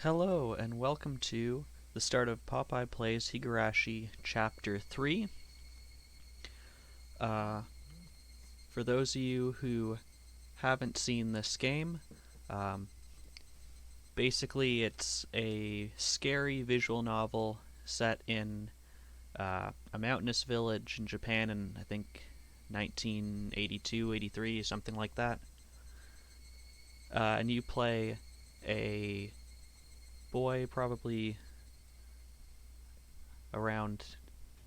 Hello, and welcome to the start of Popeye Plays Higurashi Chapter 3. Uh, for those of you who haven't seen this game, um, basically it's a scary visual novel set in a mountainous village in Japan in, I think, 1982, 83, something like that. And you play a boy probably around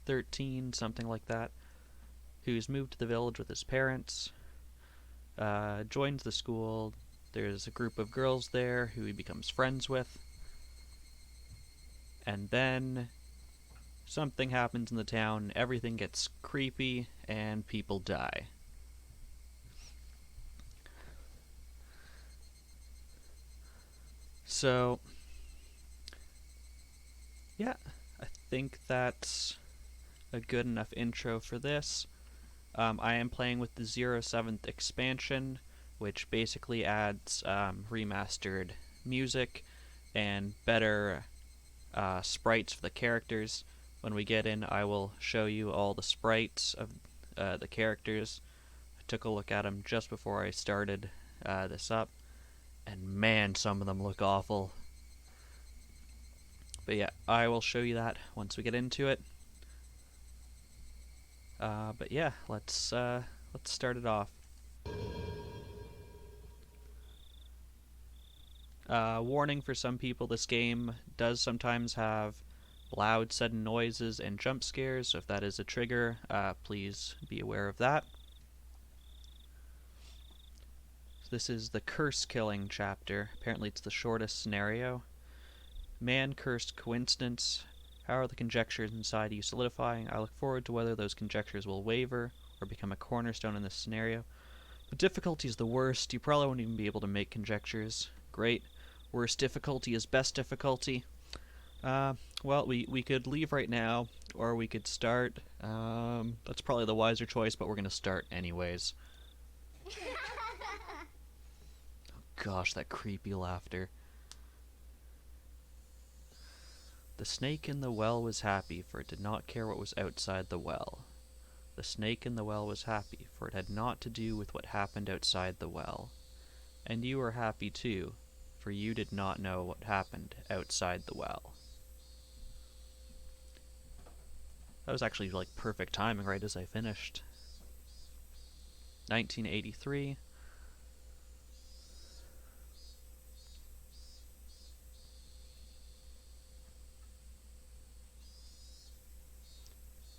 13, something like that, who's moved to the village with his parents, joins the school. There's a group of girls there who he becomes friends with, and then something happens in the town, everything gets creepy, and people die. So, yeah, I think that's a good enough intro for this. I am playing with the 07th expansion, which basically adds remastered music and better sprites for the characters. When we get in, I will show you all the sprites of the characters. I took a look at them just before I started this up, and man, some of them look awful. But yeah, I will show you that once we get into it. But yeah, let's start it off. Warning for some people, this game does sometimes have loud sudden noises and jump scares, so if that is a trigger, please be aware of that. This is the curse killing chapter. Apparently it's the shortest scenario. Man cursed coincidence. How are the conjectures inside you solidifying? I look forward to whether those conjectures will waver or become a cornerstone in this scenario. The difficulty is the worst. You probably won't even be able to make conjectures. Great. Worst difficulty is best difficulty. Well, we could leave right now, or we could start. That's probably the wiser choice, but we're going to start anyways. Gosh, that creepy laughter. The snake in the well was happy, for it did not care what was outside the well. The snake in the well was happy, for it had naught to do with what happened outside the well. And you were happy too, for you did not know what happened outside the well. That was actually like perfect timing right as I finished. 1983.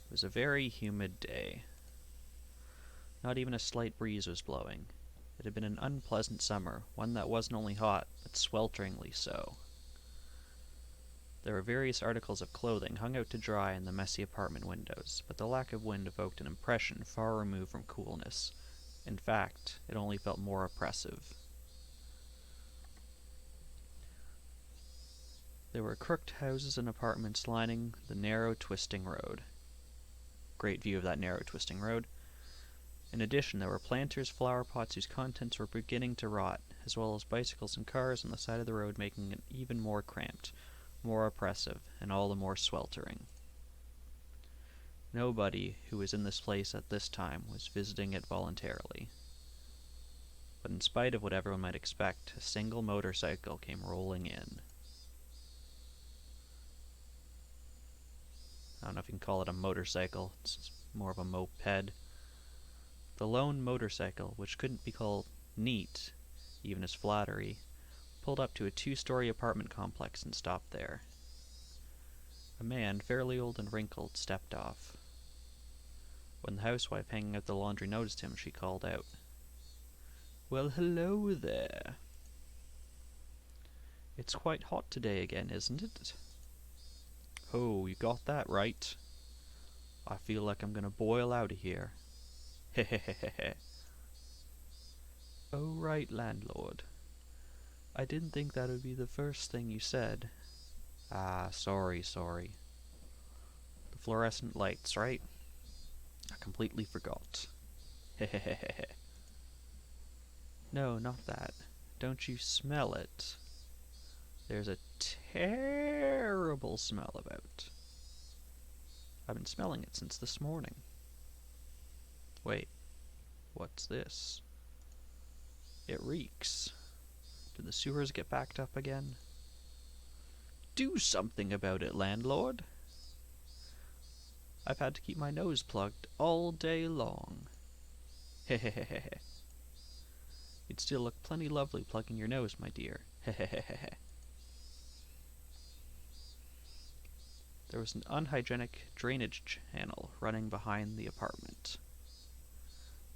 It was a very humid day. Not even a slight breeze was blowing. It had been an unpleasant summer, one that wasn't only hot, but swelteringly so. There were various articles of clothing hung out to dry in the messy apartment windows, but the lack of wind evoked an impression far removed from coolness. In fact, it only felt more oppressive. There were crooked houses and apartments lining the narrow, twisting road. Great view of that narrow, twisting road. In addition, there were planters' flower pots whose contents were beginning to rot, as well as bicycles and cars on the side of the road, making it even more cramped, more oppressive, and all the more sweltering. Nobody who was in this place at this time was visiting it voluntarily. But in spite of what everyone might expect, a single motorcycle came rolling in. I don't know if you can call it a motorcycle, it's more of a moped. The lone motorcycle, which couldn't be called neat, even as flattery, pulled up to a two-story apartment complex and stopped there. A man, fairly old and wrinkled, stepped off. When the housewife hanging out the laundry noticed him, she called out, "Well, hello there. It's quite hot today again, isn't it?" "Oh, you got that right. I feel like I'm gonna boil out of here. Hehehehe." "Oh, right, landlord. I didn't think that would be the first thing you said." "Ah, sorry. The fluorescent lights, right? I completely forgot. Hehehehe." "No, not that. Don't you smell it?" There's a terrible smell about. I've been smelling it since this morning. Wait, what's this? It reeks. Did the sewers get backed up again? Do something about it, landlord. I've had to keep my nose plugged all day long. Hehehehe. You'd still look plenty lovely plugging your nose, my dear. Hehehehe. There was an unhygienic drainage channel running behind the apartment.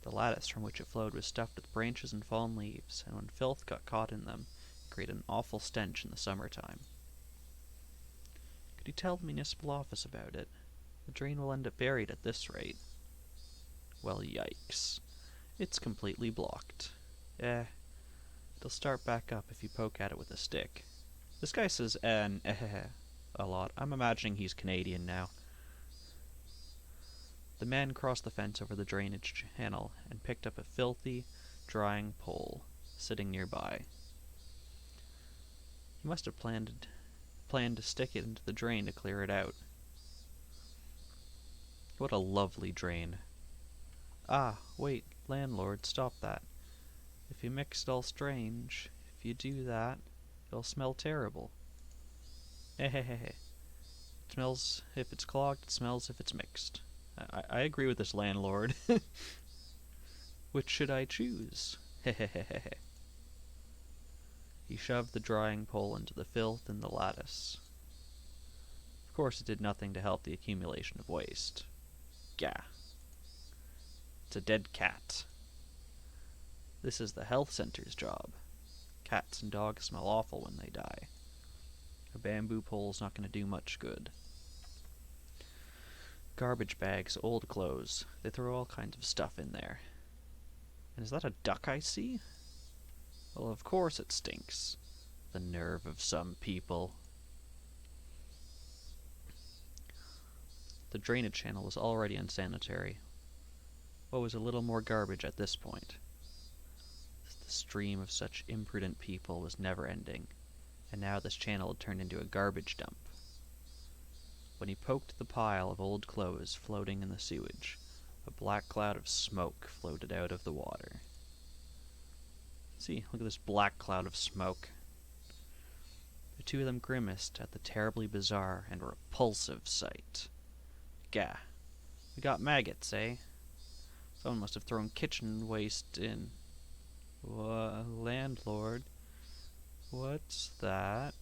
The lattice from which it flowed was stuffed with branches and fallen leaves, and when filth got caught in them, it created an awful stench in the summertime. Could you tell the municipal office about it? The drain will end up buried at this rate. Well, yikes. It's completely blocked. It'll start back up if you poke at it with a stick. This guy says a lot. I'm imagining he's Canadian now. The man crossed the fence over the drainage channel and picked up a filthy, drying pole sitting nearby. He must have planned to stick it into the drain to clear it out. What a lovely drain. Ah, wait, landlord, stop that. If you mix it all strange, if you do that, it'll smell terrible. It smells if it's clogged, it smells if it's mixed. I agree with this landlord. Which should I choose? He shoved the drying pole into the filth in the lattice. Of course, it did nothing to help the accumulation of waste. Gah. It's a dead cat. This is the health center's job. Cats and dogs smell awful when they die. A bamboo pole's not going to do much good. Garbage bags, old clothes. They throw all kinds of stuff in there. And is that a duck I see? Well, of course it stinks. The nerve of some people. The drainage channel was already unsanitary. What was a little more garbage at this point? The stream of such imprudent people was never ending, and now this channel had turned into a garbage dump. When he poked the pile of old clothes floating in the sewage, a black cloud of smoke floated out of the water. See, look at this black cloud of smoke. The two of them grimaced at the terribly bizarre and repulsive sight. Gah. We got maggots, eh? Someone must have thrown kitchen waste in. Landlord. What's that?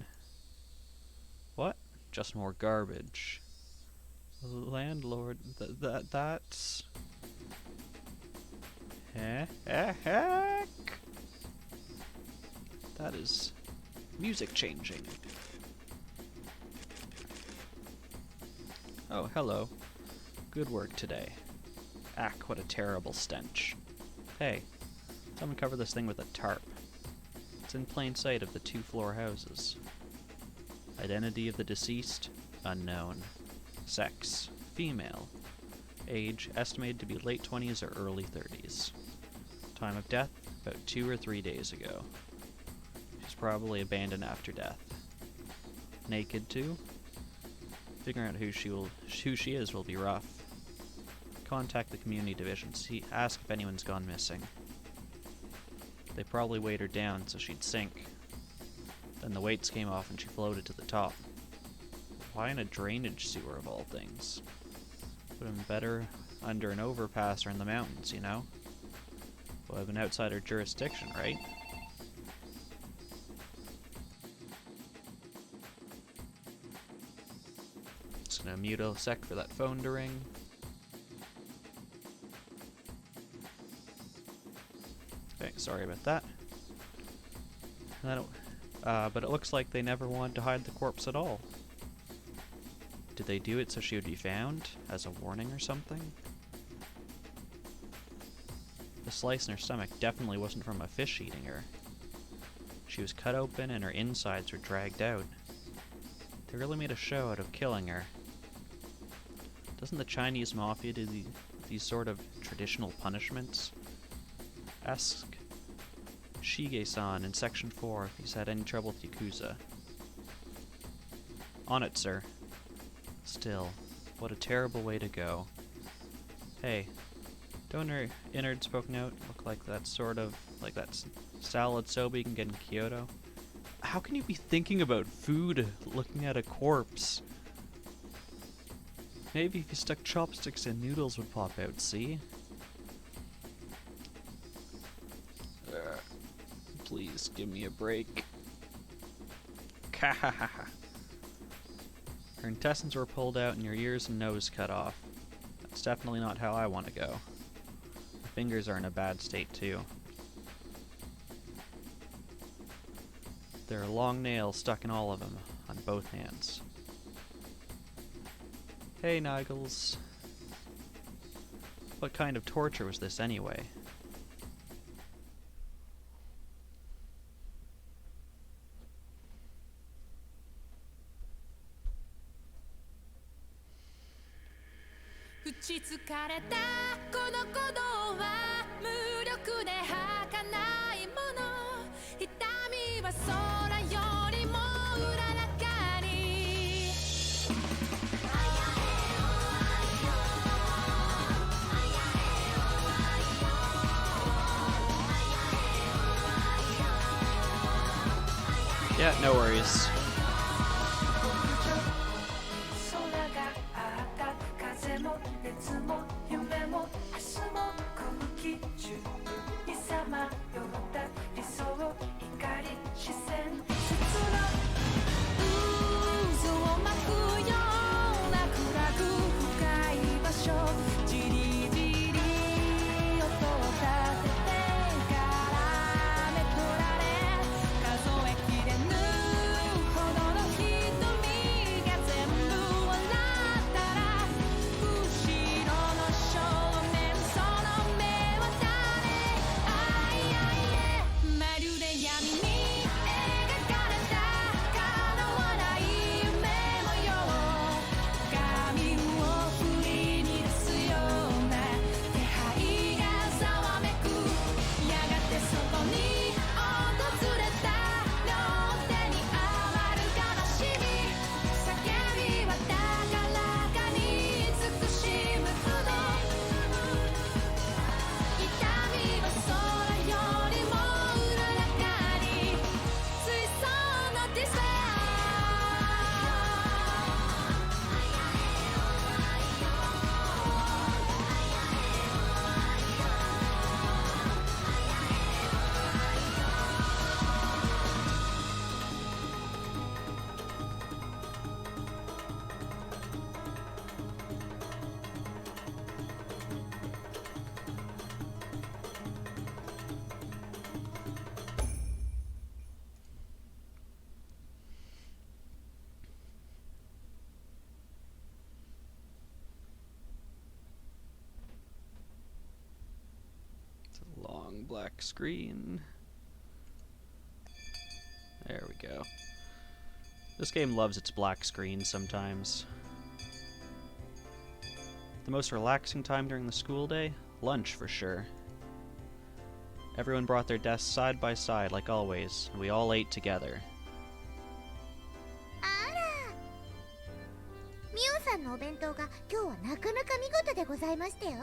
What? Just more garbage. Landlord, that's... Heck? That is music changing. Oh, hello. Good work today. Ack, what a terrible stench. Hey, someone cover this thing with a tarp. It's in plain sight of the 2-floor houses. Identity of the deceased? Unknown. Sex? Female. Age? Estimated to be late 20s or early 30s. Time of death? About 2 or 3 days ago. She's probably abandoned after death. Naked too? Figuring out who she is will be rough. Contact the community division. Ask if anyone's gone missing. They probably weighed her down so she'd sink. Then the weights came off and she floated to the top. Why in a drainage sewer of all things? Would have been better under an overpass or in the mountains, you know? Would have been outside her jurisdiction, right? Just gonna mute a sec for that phone to ring. Okay, sorry about that. But it looks like they never wanted to hide the corpse at all. Did they do it so she would be found? As a warning or something? The slice in her stomach definitely wasn't from a fish eating her. She was cut open and her insides were dragged out. They really made a show out of killing her. Doesn't the Chinese mafia do these sort of traditional punishments? Ask Shige-san in Section 4 if he's had any trouble with Yakuza. On it, sir. Still, what a terrible way to go. Hey, don't her innards poking out look like that sort of, like that salad soba you can get in Kyoto? How can you be thinking about food looking at a corpse? Maybe if you stuck chopsticks in, noodles would pop out, see? Please give me a break. Her intestines were pulled out and your ears and nose cut off. That's definitely not how I want to go. Her fingers are in a bad state too. There are long nails stuck in all of them, on both hands. Hey, Naegles. What kind of torture was this anyway? Yeah, no worries. Black screen. There we go. This game loves its black screen sometimes. The most relaxing time during the school day? Lunch, for sure. Everyone brought their desks side by side, like always, and we all ate together. Mimmのお弁当が今日はなかなか見事でございましたよ。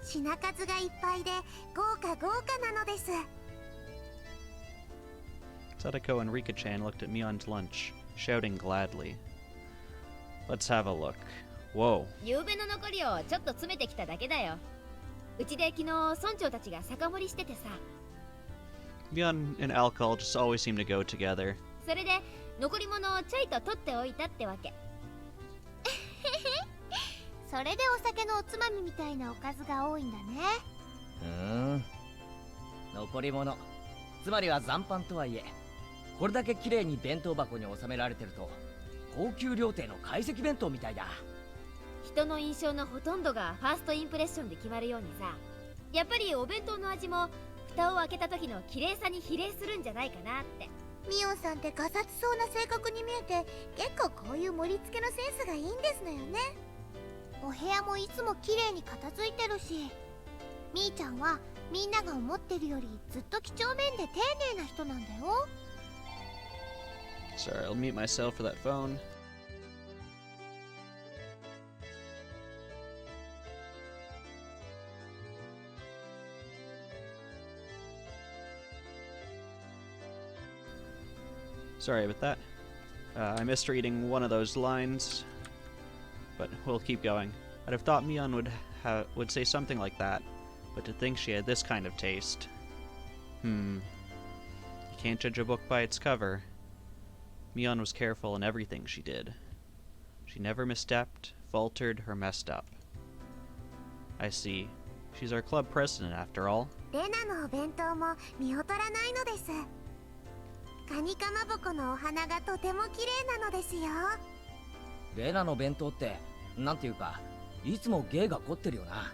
品数がいっぱいで豪華なのです。Sadako and Rika-chan looked at Mion's lunch, shouting gladly. Let's have a look. Whoa. 夕べの残りをちょっと詰めてきただけだよ。うちで昨日村長たちが酒盛りしててさ。Mion and alcohol just always seem to go together. それで残り物をちょいと取っておいたってわけ。それでお酒のおつまみみたいなおかずが多いんだね。残り物、つまりは残飯とはいえ、これだけ綺麗に弁当箱に収められてると高級料亭の懐石弁当みたいだ。人の印象のほとんどがファーストインプレッションで決まるようにさ、やっぱりお弁当の味も蓋を開けた時の綺麗さに比例するんじゃないかなって。ミオンさんってガサツそうな性格に見えて、結構こういう盛り付けのセンスがいいんですのよね。お部屋もいつも綺麗に片付いてるし、みーちゃんはみんなが思ってるよりずっと几帳面で丁寧な人なんだよ。 Sorry, I'll mute myself for that phone. Sorry about that. I missed reading one of those lines, but we'll keep going. I'd have thought Mion would say something like that, but to think she had this kind of taste. You can't judge a book by its cover. Mion was careful in everything she did. She never misstepped, faltered, or messed up. I see. She's our club president, after all. レナのお弁当も見劣らないのです。カニかまぼこのお花がとても綺麗なのですよ。レナの弁当ってなんていうかいつも芸が凝ってるよな。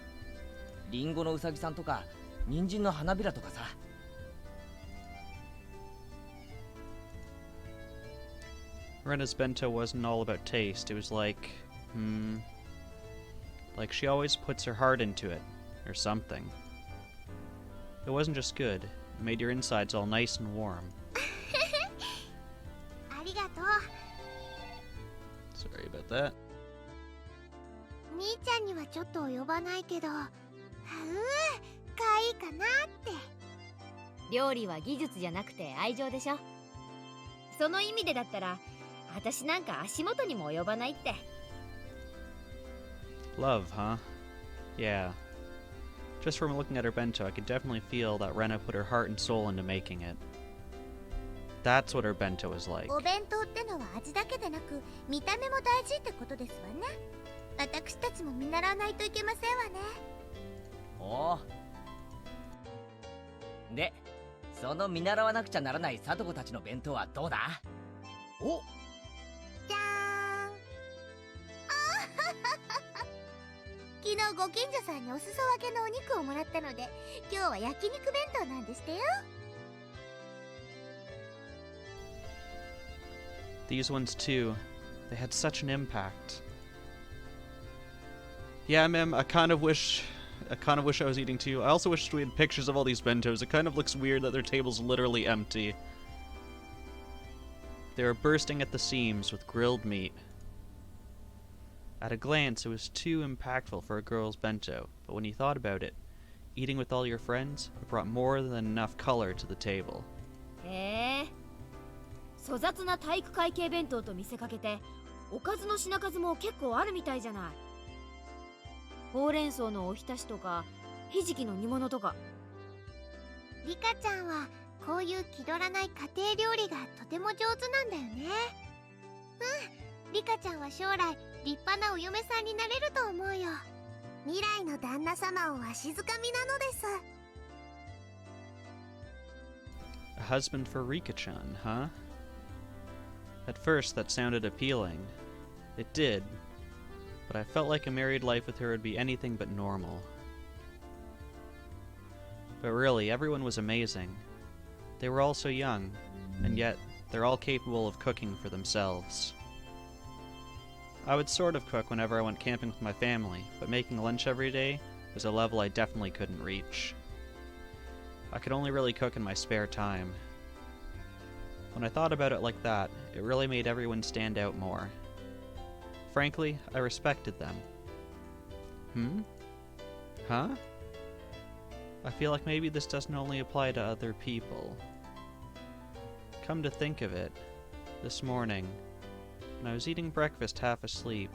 リンゴのうさぎさんとか人参の花びらとかさ。Rena's bento wasn't all about taste. It was like she always puts her heart into it, or something. It wasn't just good. It made your insides all nice and warm. ありがとう。 Sorry about that. みーちゃんにはちょっと及ばないけど、かわいいかなって。料理は技術じゃなくて愛情でしょ。その意味でだったら私なんか足元にも及ばないって。 Love, huh? Yeah. Just from looking at her bento, I could definitely feel that Rena put her heart and soul into making it. That's what her bento is like. お弁当ってのは味だけでなく見た目も大事ってことですわね。私たちも見習わないといけませんわね。おお。で、その見習わなくちゃならない聡子たちの弁当はどうだ？お。じゃーん。昨日ご近所さんにお裾分けのお肉をもらったので、今日は焼肉弁当なんでしてよ。These ones too. They had such an impact. Yeah, Mimm, I kind of wish I was eating too. I also wish we had pictures of all these bentos. It kind of looks weird that their table's literally empty. They were bursting at the seams with grilled meat. At a glance, it was too impactful for a girl's bento, but when you thought about it, eating with all your friends, it brought more than enough color to the table. へえ。粗雑な体育会系弁当と見せかけて、おかずの品数も結構あるみたいじゃない。ほうれん草のおひたしとか、ひじきの煮物とか。リカちゃんはこういう気取らない家庭料理がとても上手なんだよね。リカちゃんは将来立派なお嫁さんになれると思うよ。未来の旦那様をわしづかみなのです。 A husband for Rika-chan, huh? At first, that sounded appealing. It did, but I felt like a married life with her would be anything but normal. But really, everyone was amazing. They were all so young, and yet they're all capable of cooking for themselves. I would sort of cook whenever I went camping with my family, but making lunch every day was a level I definitely couldn't reach. I could only really cook in my spare time. When I thought about it like that, it really made everyone stand out more. Frankly, I respected them. Huh? I feel like maybe this doesn't only apply to other people. Come to think of it, this morning, when I was eating breakfast half asleep,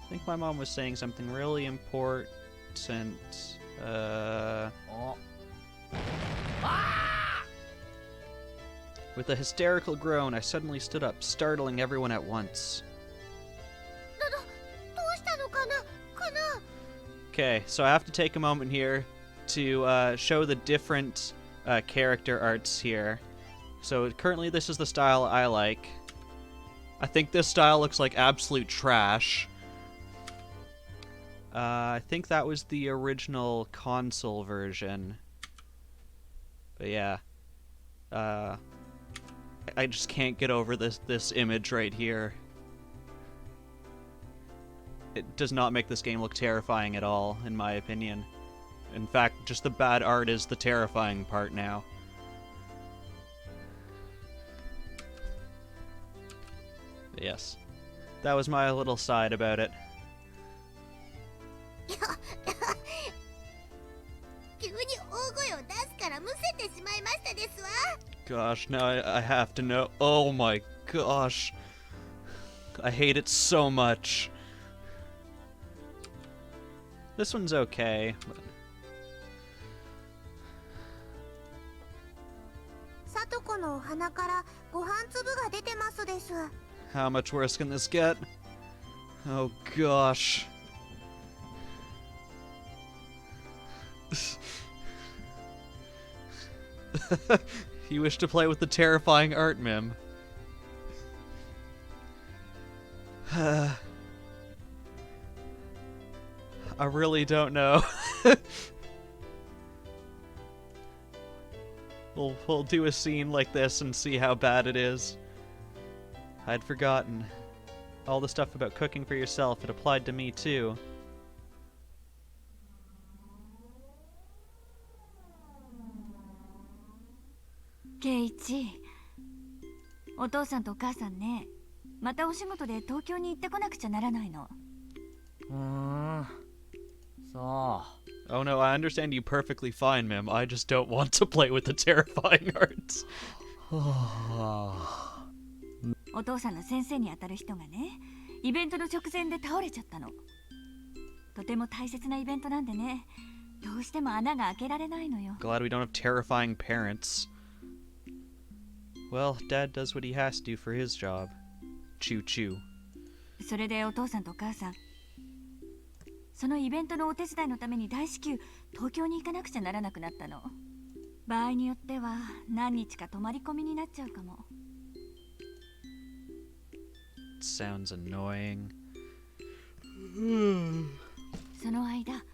I think my mom was saying something really important, With a hysterical groan, I suddenly stood up, startling everyone at once. どうしたのかなかな。 Okay, so I have to take a moment here to show the different character arts here. So currently this is the style I like. I think this style looks like absolute trash. I think that was the original console version. But yeah. I just can't get over this image right here. It does not make this game look terrifying at all, in my opinion. In fact, just the bad art is the terrifying part now. Yes. That was my little side about it. 急に大声を出すからむせてしまいましたですわ。Gosh, now I have to know. Oh my gosh. I hate it so much. This one's okay. But... さとこのお花からご飯粒が出てますです。 How much worse can this get? Oh gosh. You wish to play with the terrifying art, Mimm. I really don't know. We'll do a scene like this and see how bad it is. I'd forgotten. All the stuff about cooking for yourself, it applied to me too. Keiichi, お父さんとお母さんね、またお仕事で東京に行ってこなくちゃならないの。そう。 Oh no, I understand you perfectly fine, Mimm. I just don't want to play with the terrifying arts. お父さんの先生にあたる人がね、イベントの直前で倒れちゃったの。とても大切なイベントなんでね、どうしても穴が開けられないのよ。 Glad we don't have terrifying parents. Well, Dad does what he has to do for his job. Choo choo. それでお父さんとお母さん、そのイベントのお手伝いのために大至急東京に行かなくちゃならなくなったの。場合によっては何日か泊まり込みになっちゃうかも。 Sounds annoying. その間、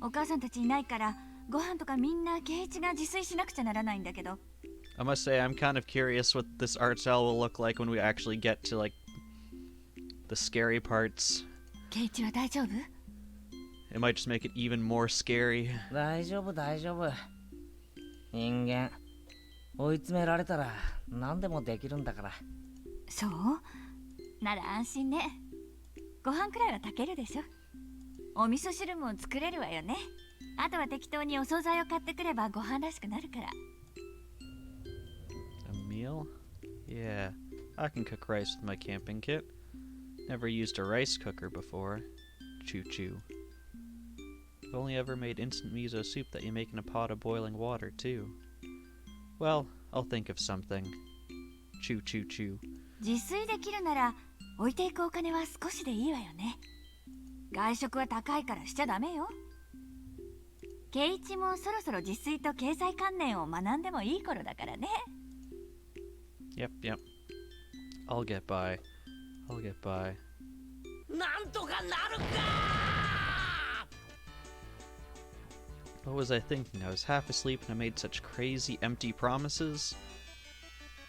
お母さんたちいないからご飯とかみんな圭一が自炊しなくちゃならないんだけど。 I must say, I'm kind of curious what this art style will look like when we actually get to, like, the scary parts. 圭一は大丈夫？ It might just make it even more scary. 大丈夫大丈夫。人間追い詰められたら何でもできるんだから。そう？なら安心ね。ご飯くらいは炊けるでしょ。お味噌汁も作れるわよね。あとは適当にお惣菜を買ってくればご飯らしくなるから。 A meal? Yeah, I can cook rice with my camping kit. Never used a rice cooker before. Choo choo. I've only ever made instant miso soup that you make in a pot of boiling water, too. Well, I'll think of something. Choo choo choo. 自炊できるなら置いていくお金は少しでいいわよね。外食は高いからしちゃダメよ。圭一もそろそろ自炊と経済観念を学んでもいい頃だからね。 Yep. I'll get by. なんとかなるか。 What was I thinking? I was half asleep and I made such crazy, empty promises.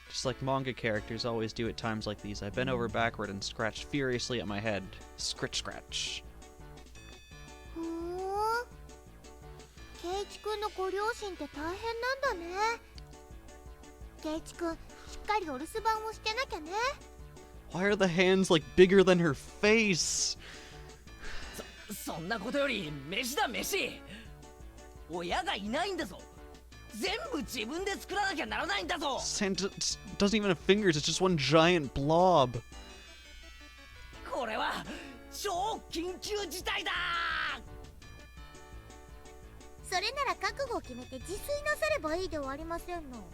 Just like manga characters always do at times like these, I bent over backward and scratched furiously at my head. Scritch scratch. ふーん。圭一くんのご両親って大変なんだね。圭一くん、しっかりお留守番をしてなきゃね。 Why are the hands like bigger than her face? そんなことより飯だ飯。親がいないんだぞ。全部自分で作らなきゃならないんだぞ。 Santa doesn't even have fingers, it's just one giant blob. これは超緊急事態だ。それなら覚悟を決めて自炊なさればいいではありませんの。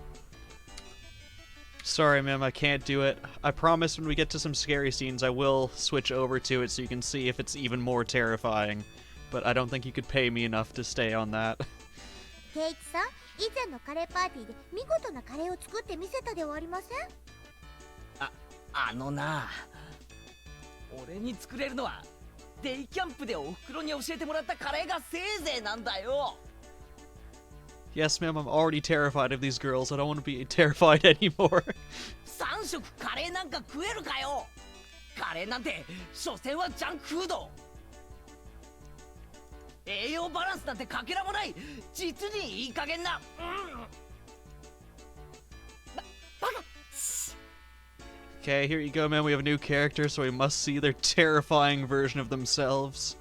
Sorry, Mimm, I can't do it. I promise when we get to some scary scenes, I will switch over to it so you can see if it's even more terrifying. But I don't think you could pay me enough to stay on that. 圭一さん、以前のカレーパーティーで見事なカレーを作ってみせたではありません？あのな、俺に作れるのはデイキャンプでおふくろに教えてもらったカレーがせいぜいなんだよ。 Yes, Mimm, I'm already terrified of these girls. I don't want to be terrified anymore. 3食カレーなんか食えるかよ。カレーなんて所詮はジャンクフード。栄養バランスなんてかけらもない。実にいい加減な。バカ。 Okay, here you go, man. We have a new character, so we must see their terrifying version of themselves.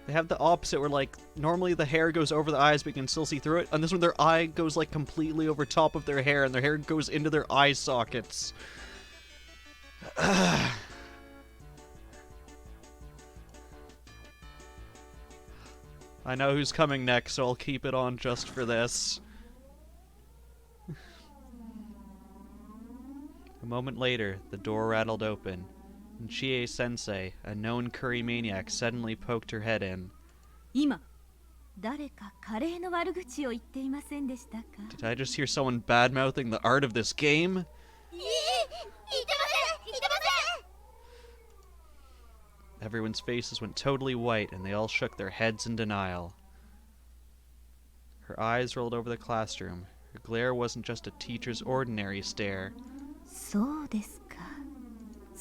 They have the opposite where, like, normally the hair goes over the eyes but you can still see through it. And this one, their eye goes, like, completely over top of their hair and their hair goes into their eye sockets. I know who's coming next, so I'll keep it on just for this. A moment later, the door rattled open, and Chie-sensei, a known curry maniac, suddenly poked her head in. 今、誰かカレーの悪口を言っていませんでしたか? Did I just hear someone bad-mouthing the art of this game? Everyone's faces went totally white, and they all shook their heads in denial. Her eyes rolled over the classroom. Her glare wasn't just a teacher's ordinary stare. そうですか。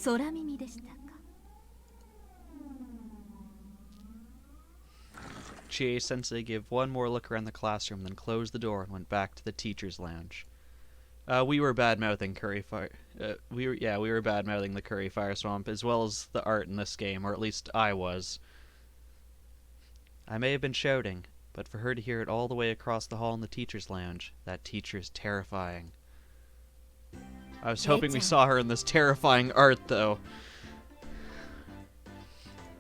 空耳でしたか。Chie-sensei gave one more look around the classroom, then closed the door and went back to the teacher's lounge. We were bad-mouthing Curry Fire. We were bad-mouthing the Curry Fire Swamp as well as the art in this game, or at least I was. I may have been shouting, but for her to hear it all the way across the hall in the teacher's lounge, that teacher's terrifying. I was hoping we saw her in this terrifying art, though.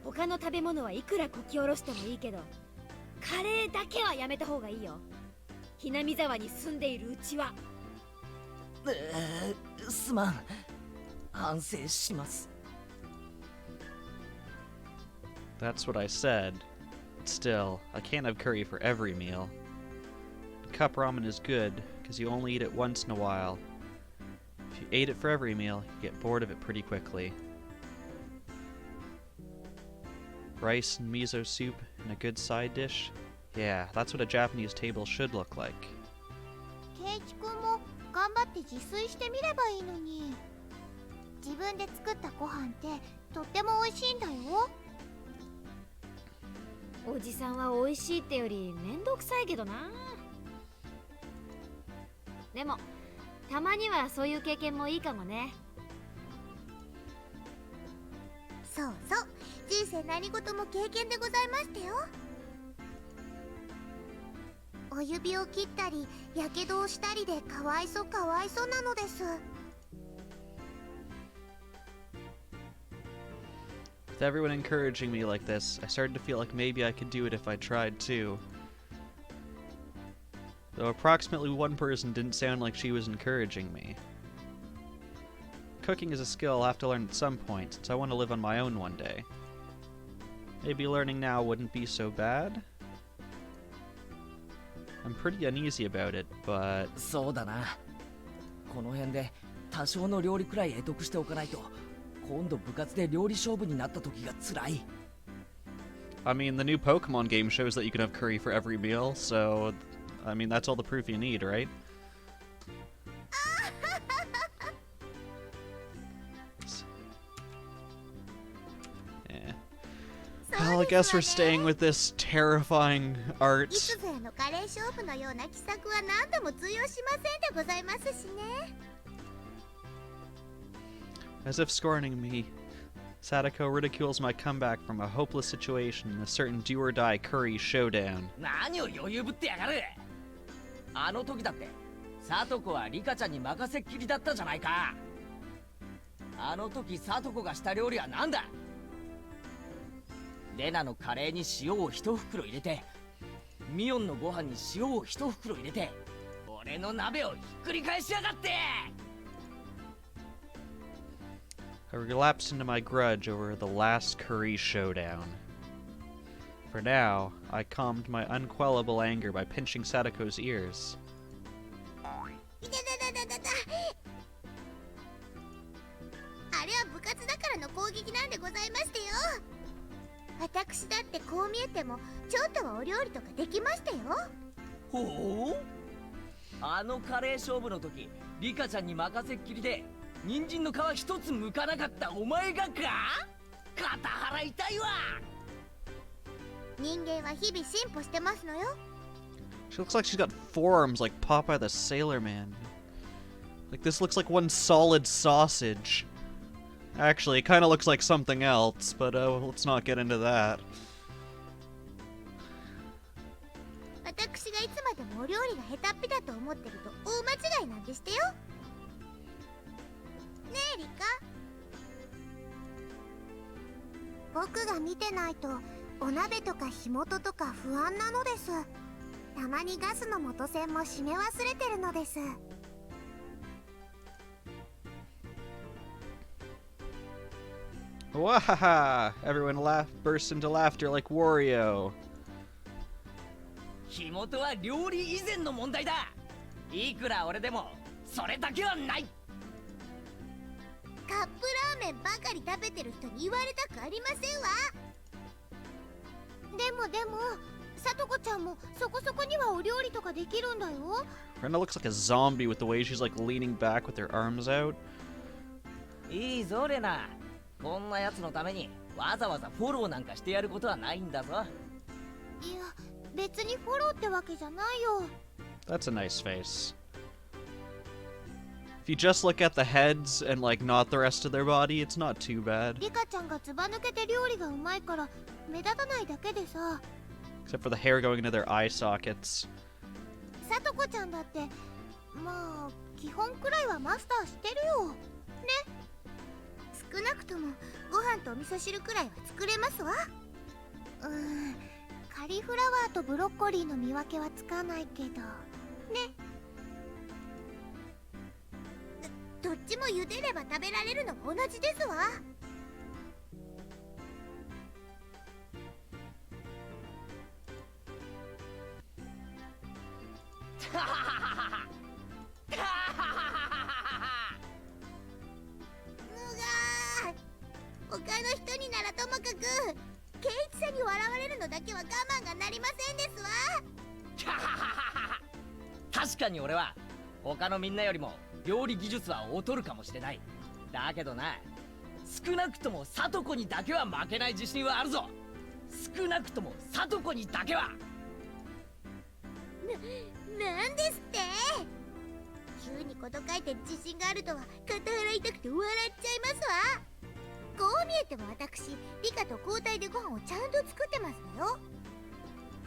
他の食べ物はいくらこき下ろしてもいいけど、カレーだけはやめた方がいいよ。Hinamizawaに住んでいるうちは。すまん。反省します。That's what I said. But still, I can't have curry for every meal. Cup ramen is good, because you only eat it once in a while. If you ate it for every meal, you get bored of it pretty quickly. Rice and miso soup and a good side dish? Yeah, that's what a Japanese table should look like. ケイチ君も頑張って自炊してみればいいのに。自分で作ったご飯ってとっても美味しいんだよ。おじさんは美味しいってよりめんどくさいけどな。でもたまにはそういう経験もいいかもね。そうそう、人生何事も経験でございましたよ。お指を切ったりやけどをしたりでかわいそうなのです。With everyone encouraging me like this, I started to feel like maybe I could do it if I tried too. Though approximately one person didn't sound like she was encouraging me. Cooking is a skill I'll have to learn at some point, since I want to live on my own one day. Maybe learning now wouldn't be so bad? I'm pretty uneasy about it, but... そうだな。この辺で多少の料理くらい得得しておかないと、今度部活で料理勝負になった時が辛い。I mean, the new Pokemon game shows that you can have curry for every meal, so... I mean, that's all the proof you need, right? Yeah. Well, I guess we're staying with this terrifying art. いつぞやのカレー勝負のような奇策は何度も通用しませんでございますしね。As if scorning me, Sadako ridicules my comeback from a hopeless situation in a certain do-or-die curry showdown. 何を余裕ぶってやがる。あの時だってサトコはリカちゃんに任せっきりだったじゃないか。あの時サトコがした料理は何だ。レナのカレーに塩を一袋入れて、ミオンのご飯に塩を一袋入れて、俺の鍋をひっくり返しやがって。I relapsed into my grudge over the last curry showdown. For now, I calmed my unquellable anger by pinching Sadako's ears. いたたたたたた。あれは部活だからの攻撃なんでございましたよ。私だってこう見えてもちょっとはお料理とかできましたよ。ほう。あのカレー勝負の時、リカちゃんに任せっきりで人参の皮一つ剥かなかったお前がか。肩腹痛いわ。人間は日々進歩してますのよ。 She looks like she's got forearms like Popeye the Sailor Man. Like, this looks like one solid sausage. Actually, it kind of looks like something else, but let's not get into that. がいつまでもお料理が下手っぴだと思ってると大間違いなんでしてよ。ねえリカ、僕が見てないとお鍋とか火元とか不安なのです。たまにガスの元栓も閉め忘れてるのです。Wahaha! Everyone bursts into laughter like Wario. 火元は料理以前の問題だ。いくら俺でもそれだけはない。カップラーメンばかり食べてる人に言われたくありませんわ。でもさとこちゃんもそこそこにはお料理とかできるんだよ。Brenda looks like a zombie with the way she's like leaning back with her arms out. いいぞレナ、こんなやつのためにわざわざフォローなんかしてやることはないんだぞ。いや別にフォローってわけじゃないよ。 That's a nice face. If you just look at the heads and like not the rest of their body, it's not too bad. リカちゃんがずば抜けて料理がうまいから目立たないだけでさ。 Except for the hair going into their eye sockets. さとこちゃんだってまあ基本くらいはマスターしてるよね。少なくともご飯とお味噌汁くらいは作れますわ。カリフラワーとブロッコリーの見分けはつかないけどね。どっちも茹でれば食べられるのも同じですわ。他の人にならともかくケイチさんに笑われるのだけは我慢がなりませんですわ。確かに俺は他のみんなよりも料理技術は劣るかもしれない。だけどな、少なくともサトコにだけは負けない自信はあるぞ。少なくともサトコにだけは。なんですって。急にこと書いて自信があるとは肩払いたくて笑っちゃいますわ。こう見えても私リカと交代でご飯をちゃんと作ってますのよ。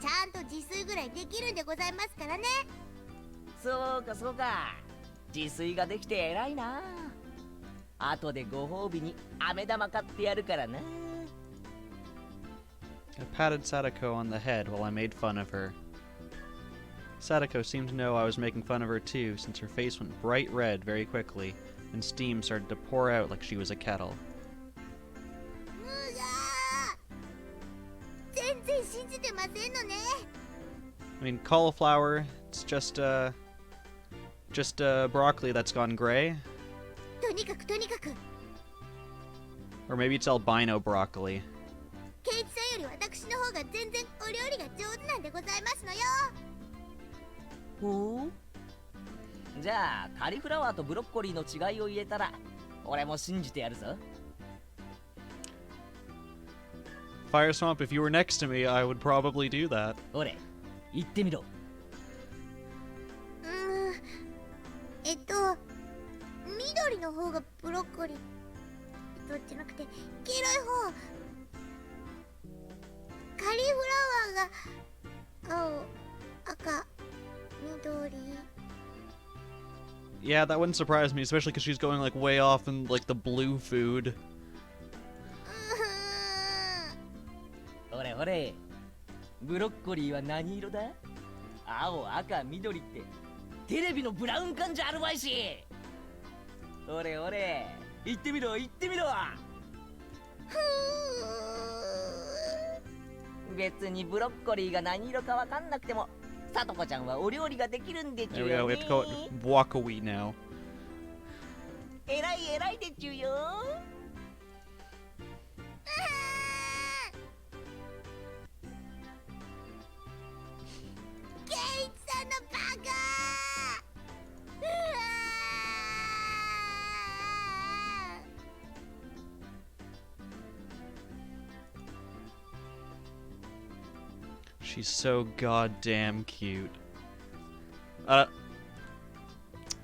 ちゃんと自炊ぐらいできるんでございますからね。そうかそうか、自炊ができて偉いな。後でご褒美に飴玉買ってやるからな。 I patted Sadako on the head while I made fun of her. Sadako seemed to know I was making fun of her too, since her face went bright red very quickly, and steam started to pour out like she was a kettle. 全然信じてませんのね。 I mean, cauliflower, it's just broccoli that's gone gray. とにかく Or maybe it's albino broccoli. ケイチさんより私の方が全然お料理が上手なんでございますのよ。ほう、じゃあカリフラワーとブロッコリーの違いを言えたら俺も信じてやるぞ。 Fire Swamp, if you were next to me, I would probably do that. 俺言ってみろ。緑の方がブロッコリー、じゃなくて黄色い方。カリフラワーが青、赤、緑。 Yeah, that wouldn't surprise me, especially because she's going like way off in like the blue food. ほれ、ブロッコリーは何色だ？青、赤、緑ってテレビのブラウン管じゃあるまいし。ほれ、言ってみろ。別にブロッコリーが何色かわかんなくてもさとこちゃんはお料理ができるんでちゅ There う we go, よ we ね。 have to go walk-a-wee now. 偉いでちゅうよ。ケイチさんのバカ。She's so goddamn cute. I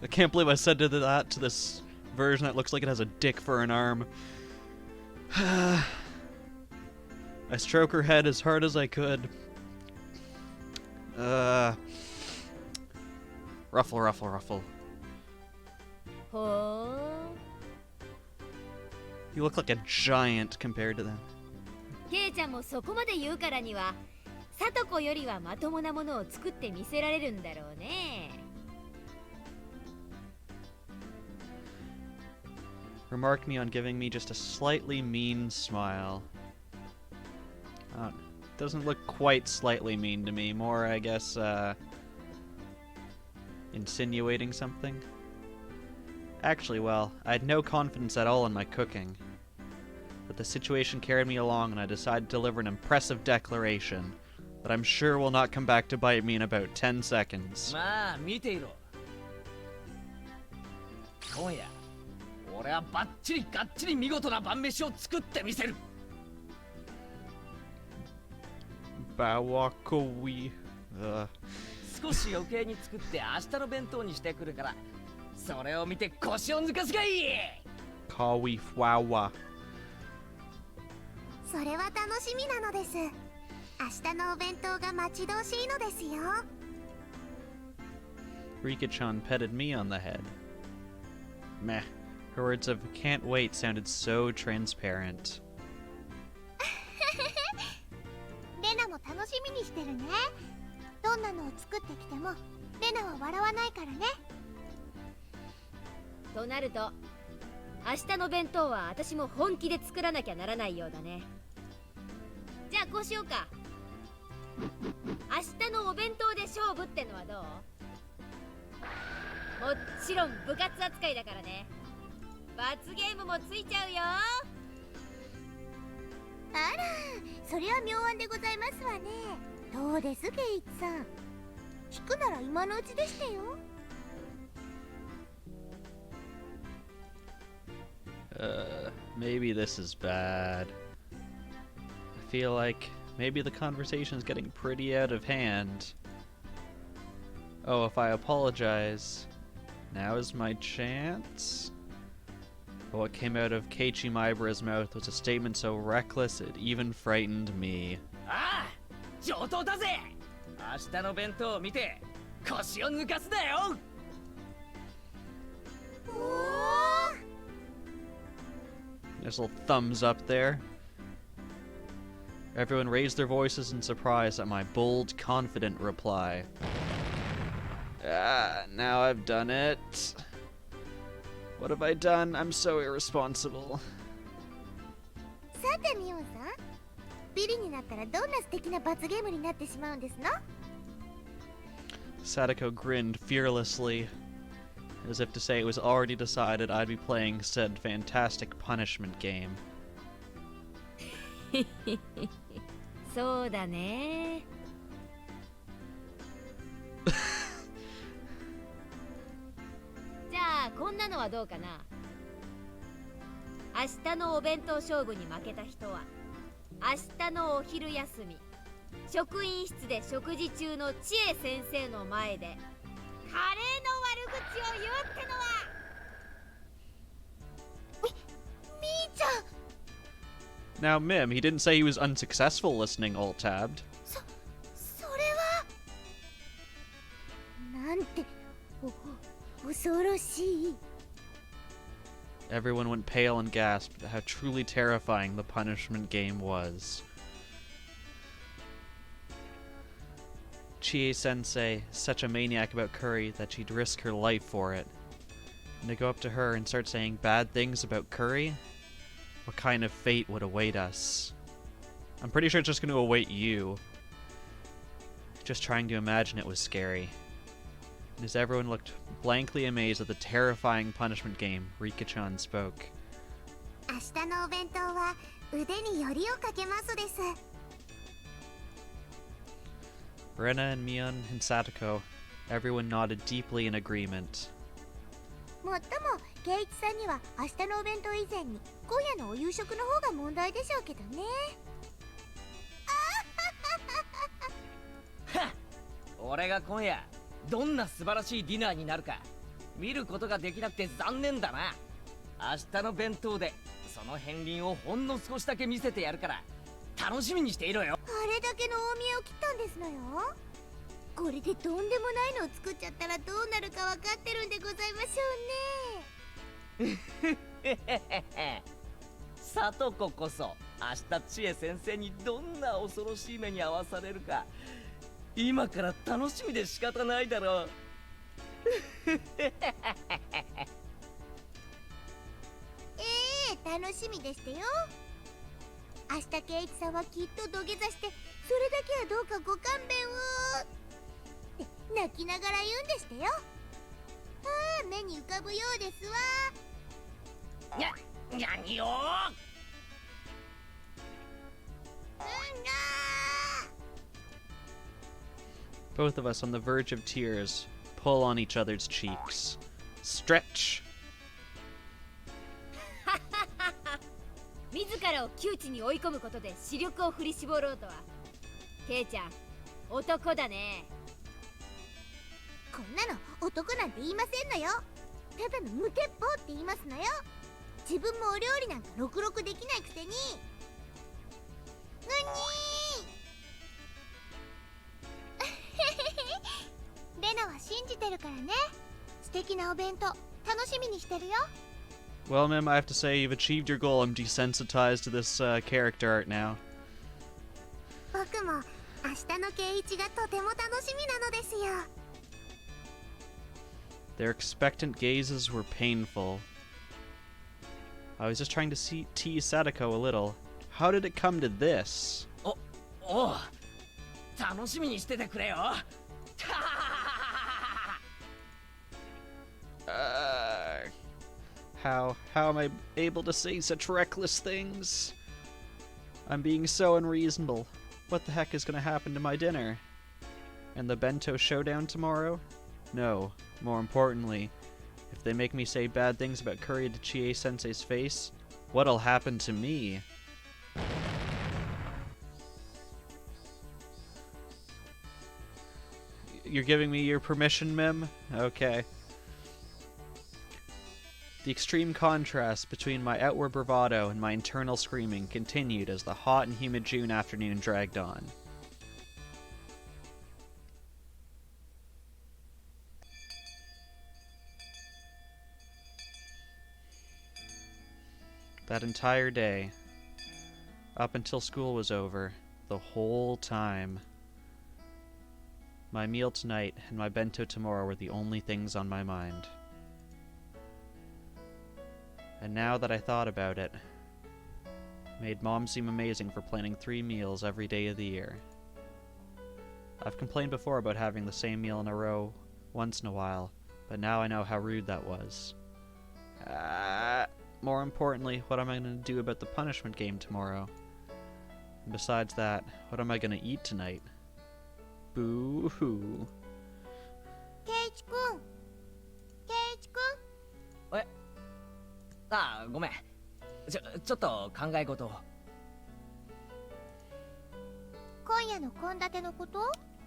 can't believe I said that to this version that looks like it has a dick for an arm. I stroke her head as hard as I could. Ruffle, ruffle, ruffle. ほ You look like a giant compared to them. ーケイちゃんもそこまで言うからにはサトコよりはまともなものを作ってみせられるんだろうね。 Remarked me on giving me just a slightly mean smile. Doesn't look quite slightly mean to me. More, I guess, insinuating something. Actually, well, I had no confidence at all in my cooking. But the situation carried me along and I decided to deliver an impressive declaration that I'm sure will not come back to bite me in about 10 seconds. まあ見ていろ。今夜俺はバッチリガッチリ見事な晩飯を作ってみせる。 Bawakowi. 少し余計に作って明日の弁当にしてくるから、それを見て腰を抜かすがいい。 Kawi Fwawa. それは楽しみなのです。明日のお弁当が待ち遠しいのですよ。 Rika-chan petted me on the head. Meh. Her words of can't wait sounded so transparent. レナも楽しみにしてるね。どんなのを作ってきてもレナは笑わないからね。となると明日の弁当は私も本気で作らなきゃならないようだね。じゃあこうしようか。明日のお弁当で勝負ってのはどう？もちろん部活扱いだからね。罰ゲームもついちゃうよ。あら、それは妙案でございますわね。どうですゲイツさん。聞くなら今のうちでしてよ。Maybe this is bad. I feel like maybe the conversation is getting pretty out of hand. Oh, if I apologize, now is my chance? But what came out of Keiichi Maibara's mouth was a statement so reckless it even frightened me. ああ、上等だぜ。明日の弁当を見て腰を抜かすなよ。おお。 There's a little thumbs up there. Everyone raised their voices in surprise at my bold, confident reply. Now I've done it. What have I done? I'm so irresponsible. さてミオさん、ビリになったらどんな素敵な罰ゲームになってしまうんですの？ Sadako grinned fearlessly, as if to say it was already decided I'd be playing said fantastic punishment game. そうだね。じゃあこんなのはどうかな。明日のお弁当勝負に負けた人は明日のお昼休み職員室で食事中の千恵先生の前でカレーの悪口を言うってのは。みーちゃん。 Now, Mimm, he didn't say he was unsuccessful listening alt-tabbed. それはなんて恐ろしい。 Everyone went pale and gasped at how truly terrifying the punishment game was. Chie-sensei, such a maniac about curry that she'd risk her life for it. And to go up to her and start saying bad things about curry? What kind of fate would await us? I'm pretty sure it's just going to await you. Just trying to imagine it was scary. And as everyone looked blankly amazed at the terrifying punishment game, Rika-chan spoke. 明日のお弁当は腕によりをかけますです。 Rena and Mion and Satoko, everyone nodded deeply in agreement. もっともケイイチさんには明日のお弁当以前に今夜のお夕食の方が問題でしょうけどね。俺が今夜どんな素晴らしいディナーになるか見ることができなくて残念だな。明日の弁当でその片鱗をほんの少しだけ見せてやるから楽しみにしていろよ。あれだけの大見えを切ったんですのよ。これでとんでもないのを作っちゃったらどうなるか分かってるんでございましょうね。さとここそ明日千恵先生にどんな恐ろしい目に遭わされるか今から楽しみで仕方ないだろう。楽しみでしてよ。明日圭一さんはきっと土下座してそれだけはどうかご勘弁をって泣きながら言うんでしてよ。目に浮かぶようですわ。何よ。Both of us on the verge of tears pull on each other's cheeks. Stretch! 自らを窮地に追い込むことで視力を振り絞ろうとは。ケイちゃん、男だね。こんなの男なんて言いませんのよ。ただの無鉄砲って言いますのよ。自分もお料理なんかろくろくできないくせに。レナは信じてるからね。素敵なお弁当楽しみにしてるよ。Well, Mimm, I have to say you've achieved your goal. I'm desensitized to this character art now. 僕も明日の圭一がとても楽しみなのですよ。Their expectant gazes were painful. I was just trying to tease Sadako a little. How did it come to this? おう、楽しみにしててくれよ。How am I able to say such reckless things? I'm being so unreasonable. What the heck is gonna happen to my dinner? And the bento showdown tomorrow? No, more importantly, if they make me say bad things about Courier to Chie-sensei's face, what'll happen to me? You're giving me your permission, Mimm? Okay. The extreme contrast between my outward bravado and my internal screaming continued as the hot and humid June afternoon dragged on. That entire day, up until school was over, the whole time, my meal tonight and my bento tomorrow were the only things on my mind. And now that I thought about it, made Mom seem amazing for planning 3 meals every day of the year. I've complained before about having the same meal in a row once in a while, but now I know how rude that was. More importantly, what am I going to do about the punishment game tomorrow? And besides that, what am I going to eat tonight? Boo-hoo. 圭一くん、圭一くん。ああ、ごめん。ちょっと考え事を。今夜の献立のこと？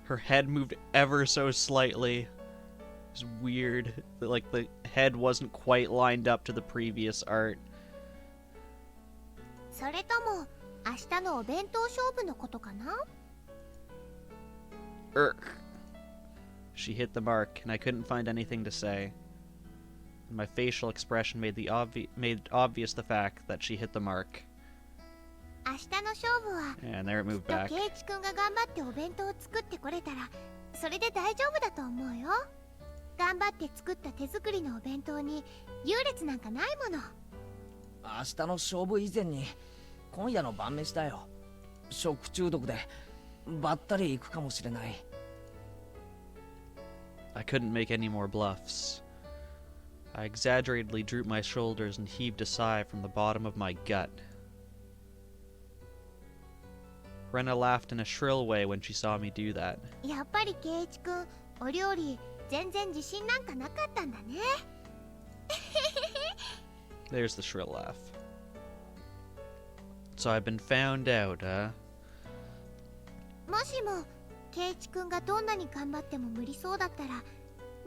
Her head moved ever so slightly. It was weird. Like the head wasn't quite lined up to the previous art. それとも明日のお弁当勝負のことかな？ She hit the mark, and I couldn't find anything to say. And my facial expression made obvious the fact that she hit the mark. 明日の勝負は And there it きっ moved と back. 圭一くんが頑張ってお弁当を作ってこれたらそれで大丈夫だと思うよ。頑張って作った手作りのお弁当に優劣なんかないもの。明日の勝負以前に今夜の晩飯だよ。食中毒でばったり行くかもしれない。I couldn't make any more bluffs. I exaggeratedly drooped my shoulders and heaved a sigh from the bottom of my gut. Rena laughed in a shrill way when she saw me do that. やっぱり圭一くん、お料理全然自信なんかなかったんだね。There's the shrill laugh. So I've been found out, huh? もしも圭一くんがどんなに頑張っても無理そうだったら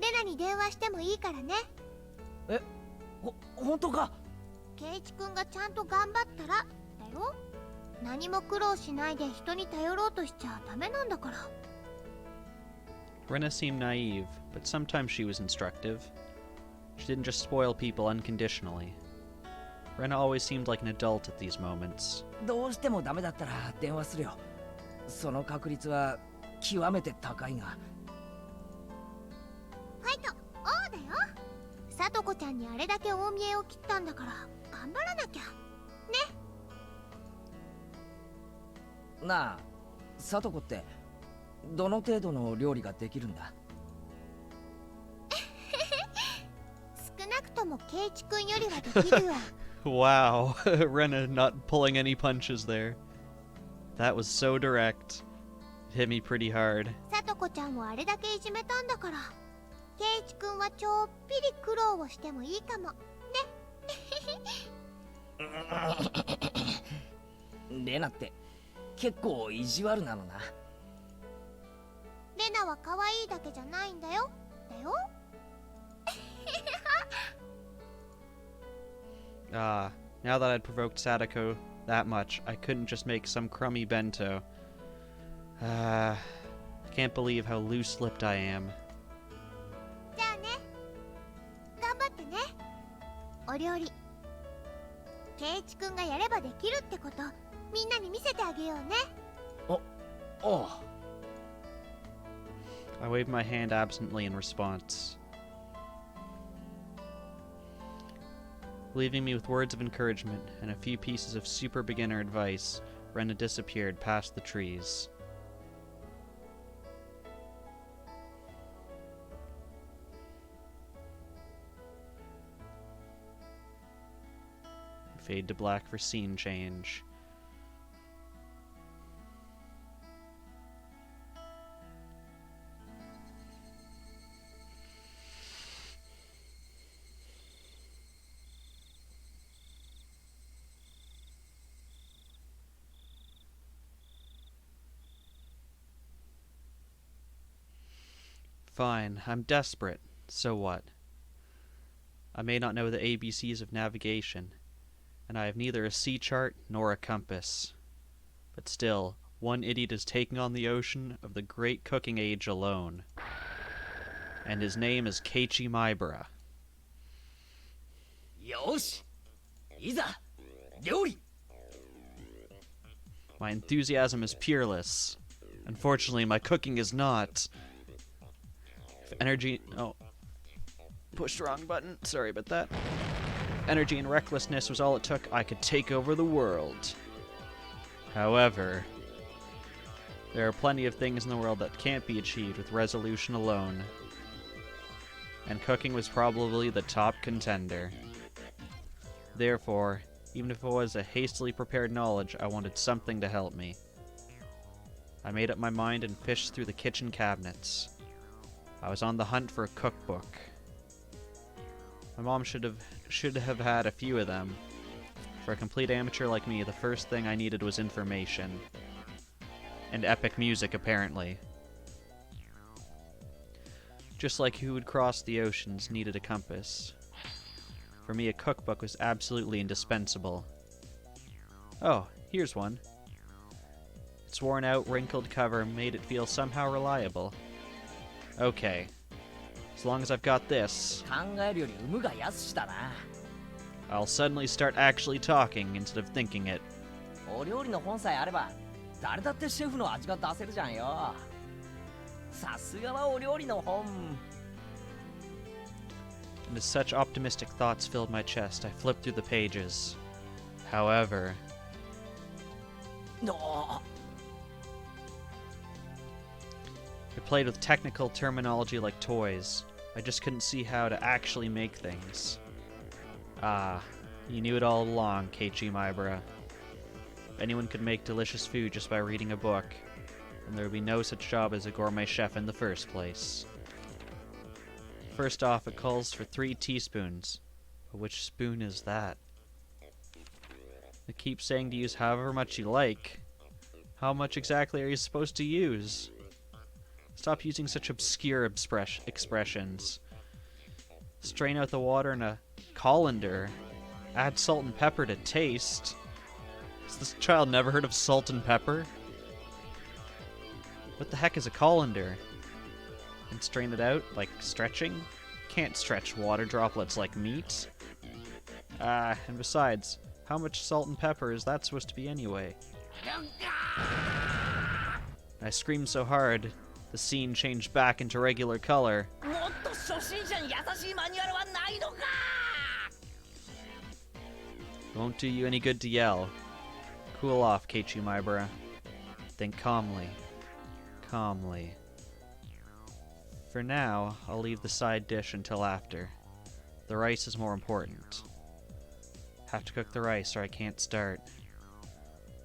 レナに電話してもいいからね。本当か？圭一くんがちゃんと頑張ったらだよ。何も苦労しないで人に頼ろうとしちゃダメなんだから。Rena seemed naive, but sometimes she was instructive. She didn't just spoil people unconditionally. Rena always seemed like an adult at these moments. どうしてもダメだったら電話するよ。その確率は極めて高いが。ファイト、おうだよ。さとこちゃんにあれだけ大見栄を切ったんだから頑張らなきゃ。なあ、さとこってどの程度の料理ができるんだ？少なくともケイチ君よりはできるよ。Wow, Rena not pulling any punches there. That was so direct. It hit me pretty hard. さとこちゃんをあれだけいじめたんだから、ケイチ君はちょっぴり苦労をしてもいいかも。レナって結構意地悪なのな。レナは可愛いだけじゃないんだよ。Ah, now that I'd provoked Sadako that much, I couldn't just make some crummy bento. I can't believe how loose-lipped I am. じゃあね。頑張ってね。お料理。ケイチ君がやればできるってこと、みんなに見せてあげようね。おう。I waved my hand absently in response. Leaving me with words of encouragement and a few pieces of super beginner advice, Rena disappeared past the trees. Fade to black for scene change. Fine, I'm desperate. So what? I may not know the ABCs of navigation, and I have neither a sea chart nor a compass. But still, one idiot is taking on the ocean of the great cooking age alone. And his name is Keiichi Maibara. よし、いざ料理。 My enthusiasm is peerless. Unfortunately, my cooking is not. If energy... Oh. Pushed the wrong button. Sorry about that. Energy and recklessness was all it took, I could take over the world. However, there are plenty of things in the world that can't be achieved with resolution alone. And cooking was probably the top contender. Therefore, even if it was a hastily prepared knowledge, I wanted something to help me. I made up my mind and fished through the kitchen cabinets. I was on the hunt for a cookbook. My mom should have had a few of them. For a complete amateur like me, the first thing I needed was information. And epic music, apparently. Just like who would cross the oceans needed a compass. For me, a cookbook was absolutely indispensable. Oh, here's one. Its worn-out, wrinkled cover made it feel somehow reliable. Okay. As long as I've got this, 考えるより産むが安しだな。 I'll suddenly start actually talking instead of thinking it. お料理の本さえあれば誰だってシェフの味が出せるじゃんよ。さすがはお料理の本。 And as such optimistic thoughts filled my chest, I flipped through the pages. However, の I played with technical terminology like toys. I just couldn't see how to actually make things. Ah, you knew it all along, Keiichi Maibara. Anyone could make delicious food just by reading a book, and there would be no such job as a gourmet chef in the first place. First off, it calls for 3 teaspoons. But which spoon is that? It keeps saying to use however much you like. How much exactly are you supposed to use? Stop using such obscure expressions. Strain out the water in a colander. Add salt and pepper to taste. Has this child never heard of salt and pepper? What the heck is a colander? and strain it out, like stretching. Can't stretch water droplets like meat. And besides, how much salt and pepper is that supposed to be anyway? I screamed so hard, the scene changed back into regular color. Won't do you any good to yell. Cool off, Keiichi Maibara. Think calmly. Calmly. For now, I'll leave the side dish until after. The rice is more important. Have to cook the rice or I can't start.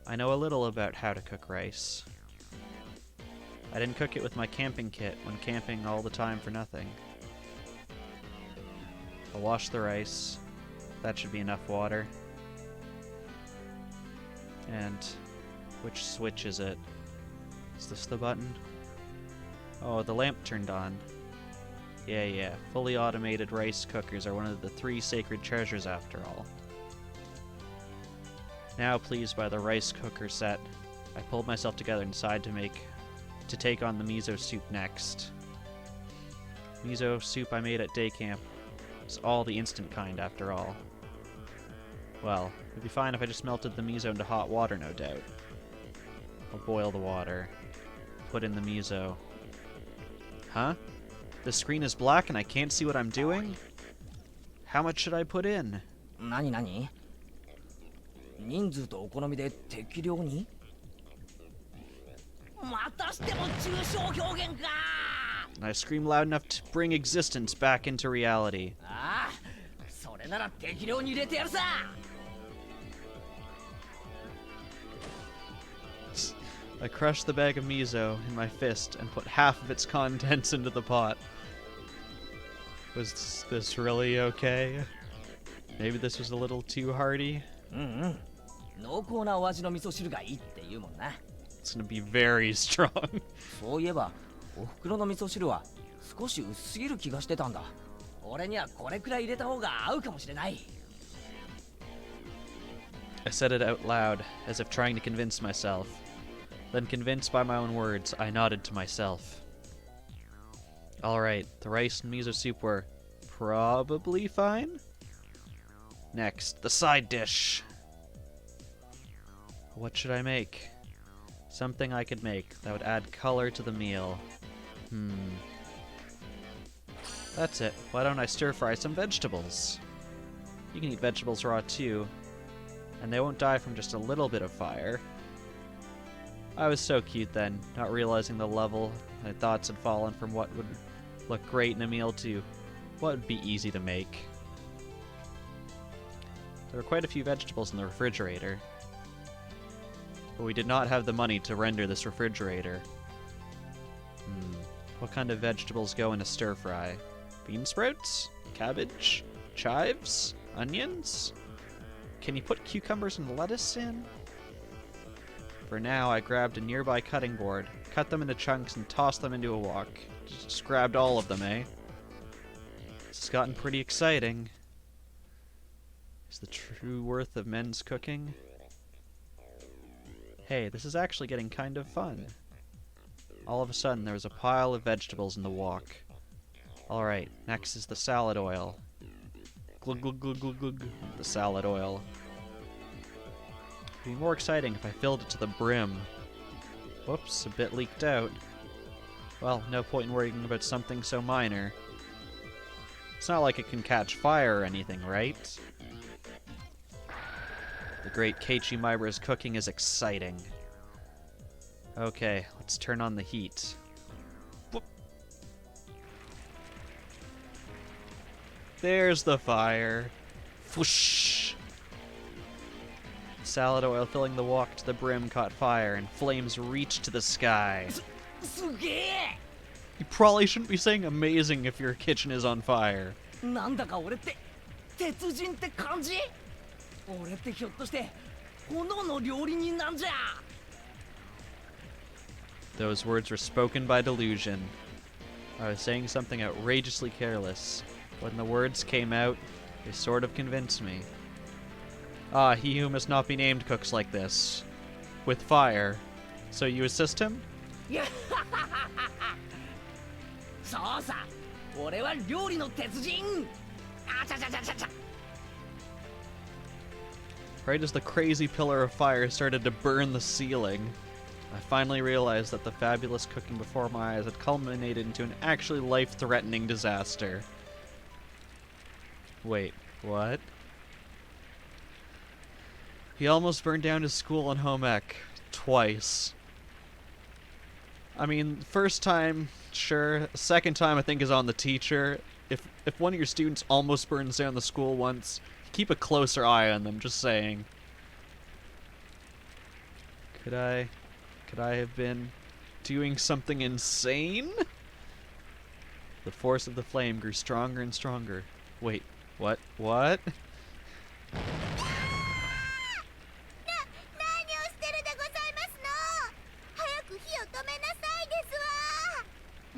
I know a little about how to cook rice. I didn't cook it with my camping kit when camping all the time for nothing. I'll wash the rice. That should be enough water. And which switch is it? Is this the button? Oh, the lamp turned on. Yeah. Fully automated rice cookers are one of the 3 sacred treasures after all. Now pleased by the rice cooker set, I pulled myself together and decided to take on the miso soup next. Miso soup I made at day camp was all the instant kind after all. Well, it'd be fine if I just melted the miso into hot water, no doubt. I'll boil the water. Put in the miso. Huh? The screen is black and I can't see what I'm doing? How much should I put in? 何人数とお好みで適量にまたしても抽象表現か I scream loud enough to bring existence back into reality. ああそれなら適量に入れてやるさ I crushed the bag of miso in my fist and put half of its contents into the pot. Was this really okay? Maybe this was a little too hearty? 濃厚なお味の味噌汁がいいって言うもんな It's gonna be very strong. そういえばお袋の味噌汁は少し薄すぎる気がしてたんだ俺にはこれくらい入れた方が合うかもしれない I said it out loud, as if trying to convince myself. Then convinced by my own words, I nodded to myself. Alright, the rice and miso soup were probably fine? Next, the side dish. What should I make? Something I could make that would add color to the meal. That's it. Why don't I stir fry some vegetables? You can eat vegetables raw too, and they won't die from just a little bit of fire. I was so cute then, not realizing the level my thoughts had fallen from what would look great in a meal to what would be easy to make. There were quite a few vegetables in the refrigerator, but we did not have the money to render this refrigerator. What kind of vegetables go in a stir-fry? Bean sprouts? Cabbage? Chives? Onions? Can you put cucumbers and lettuce in? For now, I grabbed a nearby cutting board, cut them into chunks, and tossed them into a wok. Just grabbed all of them, eh? This has gotten pretty exciting. Is the true worth of men's cooking? Hey, this is actually getting kind of fun. All of a sudden, there was a pile of vegetables in the wok. Alright, next is the salad oil. Glug glug glug glug glug. The salad oil. It'd be more exciting if I filled it to the brim. Whoops, a bit leaked out. Well, no point in worrying about something so minor. It's not like it can catch fire or anything, right? The great Keiichi Maibara's cooking is exciting. Okay, let's turn on the heat. Whoop. There's the fire. Whoosh! Salad oil filling the wok to the brim caught fire, and flames reached to the sky. You probably shouldn't be saying amazing if your kitchen is on fire. なんだか俺って鉄人って感じ俺ってひょっとして炎の料理人なんじゃ Those words were spoken by delusion. I was saying something outrageously careless. When the words came out, they sort of convinced me. Ah, he who must not be named cooks like this. With fire. So you assist him? そうさ、俺は料理の鉄人。あちゃちゃちゃちゃちゃ。 Right as the crazy pillar of fire started to burn the ceiling, I finally realized that the fabulous cooking before my eyes had culminated into an actually life-threatening disaster. Wait, what? He almost burned down his school and home ec. Twice. I mean, first time, sure. Second time, I think, is on the teacher. If one of your students almost burns down the school once, keep a closer eye on them, just saying. Could I have been doing something insane? The force of the flame grew stronger and stronger. Wait, what? What? 何をしてるでございますの。早く火を止めなさいです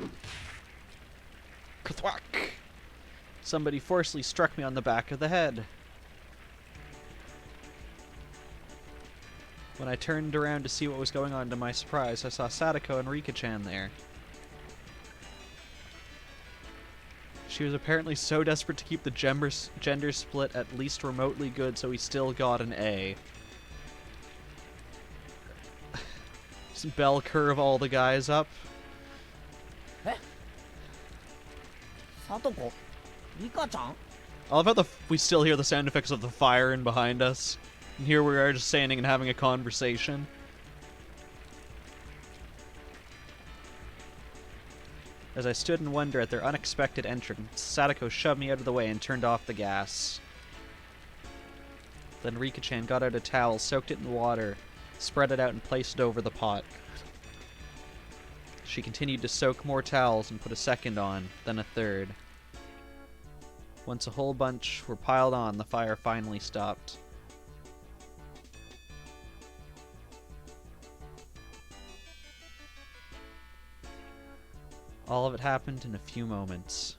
わ。 Kathwack! Somebody forcefully struck me on the back of the head. When I turned around to see what was going on, to my surprise, I saw Sadako and Rika-chan there. She was apparently so desperate to keep the gender split at least remotely good, so he still got an A. Just bell curve all the guys up. さとこ、リカちゃん。 I love how we still hear the sound effects of the fire in behind us. And here we are just standing and having a conversation. As I stood in wonder at their unexpected entrance, Sadako shoved me out of the way and turned off the gas. Then Rika-chan got out a towel, soaked it in water, spread it out and placed it over the pot. She continued to soak more towels and put a second on, then a third. Once a whole bunch were piled on, the fire finally stopped. All of it happened in a few moments.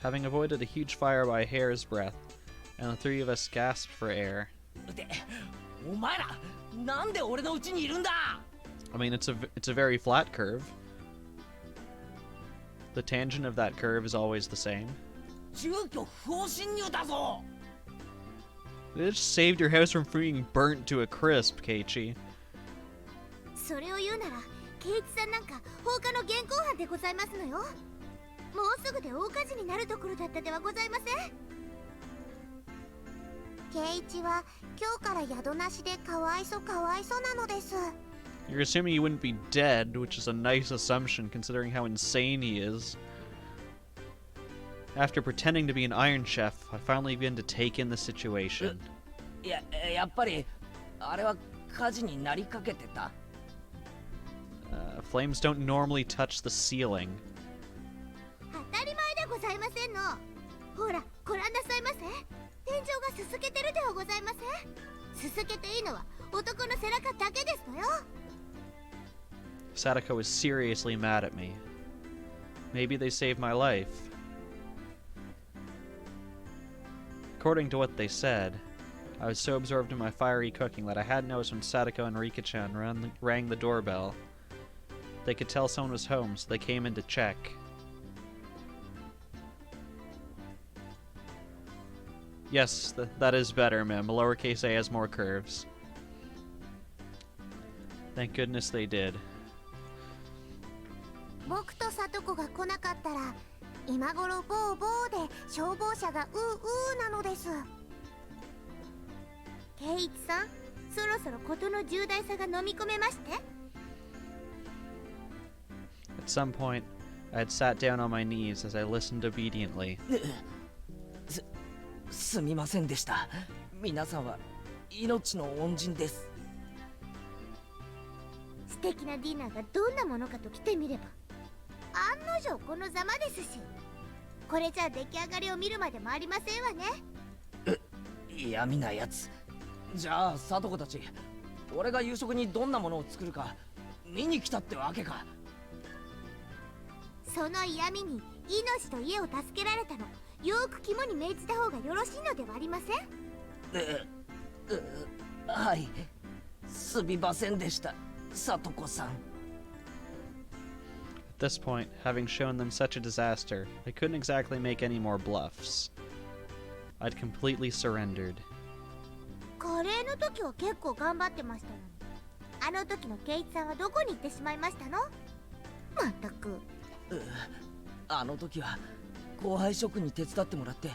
Having avoided a huge fire by a hair's breadth, and the three of us gasped for air. で、お前ら、なんで俺の家にいるんだ。 I mean, it's a very flat curve. The tangent of that curve is always the same. 住居不法侵入だぞ。 It just saved your house from being burnt to a crisp, Keiichi. それを言うなら、ケイイチさんなんか放火の現行犯でございますのよ。もうすぐで大火事になるところだったではございません。ケイイチは今日から宿なしでかわいそなのです。 You're assuming he wouldn't be dead, which is a nice assumption considering how insane he is. After pretending to be an Iron Chef, I finally began to take in the situation. やっぱりあれは火事になりかけてた。 Flames don't normally touch the ceiling. 当たり前でございませんの。ほら、ご覧なさいませ。天井がすすけてるではございません。すすけていいのは男の背中だけですのよ。 Sadako was seriously mad at me. Maybe they saved my life. According to what they said, I was so absorbed in my fiery cooking that I hadn't noticed when Sadako and Rika-chan rang the doorbell. They could tell someone was home, so they came in to check. Yes, that is better, Mimm. Lowercase a has more curves. Thank goodness they did. 僕とサトコが来なかったら、今頃ボーボーで消防車がなのです。ケイイチさん、そろそろ事の重大さが飲み込めまして。 At some point, I had sat down on my knees as I listened obediently. すみませんでした。皆さんは命の恩人です。素敵なディナーがどんなものかと来てみれば、案の定このざまですし、これじゃ出来上がりを見るまでもありませんわね。嫌味なやつ。じゃあサトコたち、俺が夕食にどんなものを作るか見に来たってわけか。その嫌味に命と家を助けられたの、よく肝に銘じた方がよろしいのではありません？はい、すみませんでした、サトコさん。this point, having shown them such a disaster, I couldn't exactly make any more bluffs. I'd completely surrendered. カレーの時は結構頑張ってましたのに、あの時のケイチさんはどこに行ってしまいましたの？まったく。あの時は後輩職に手伝ってもらって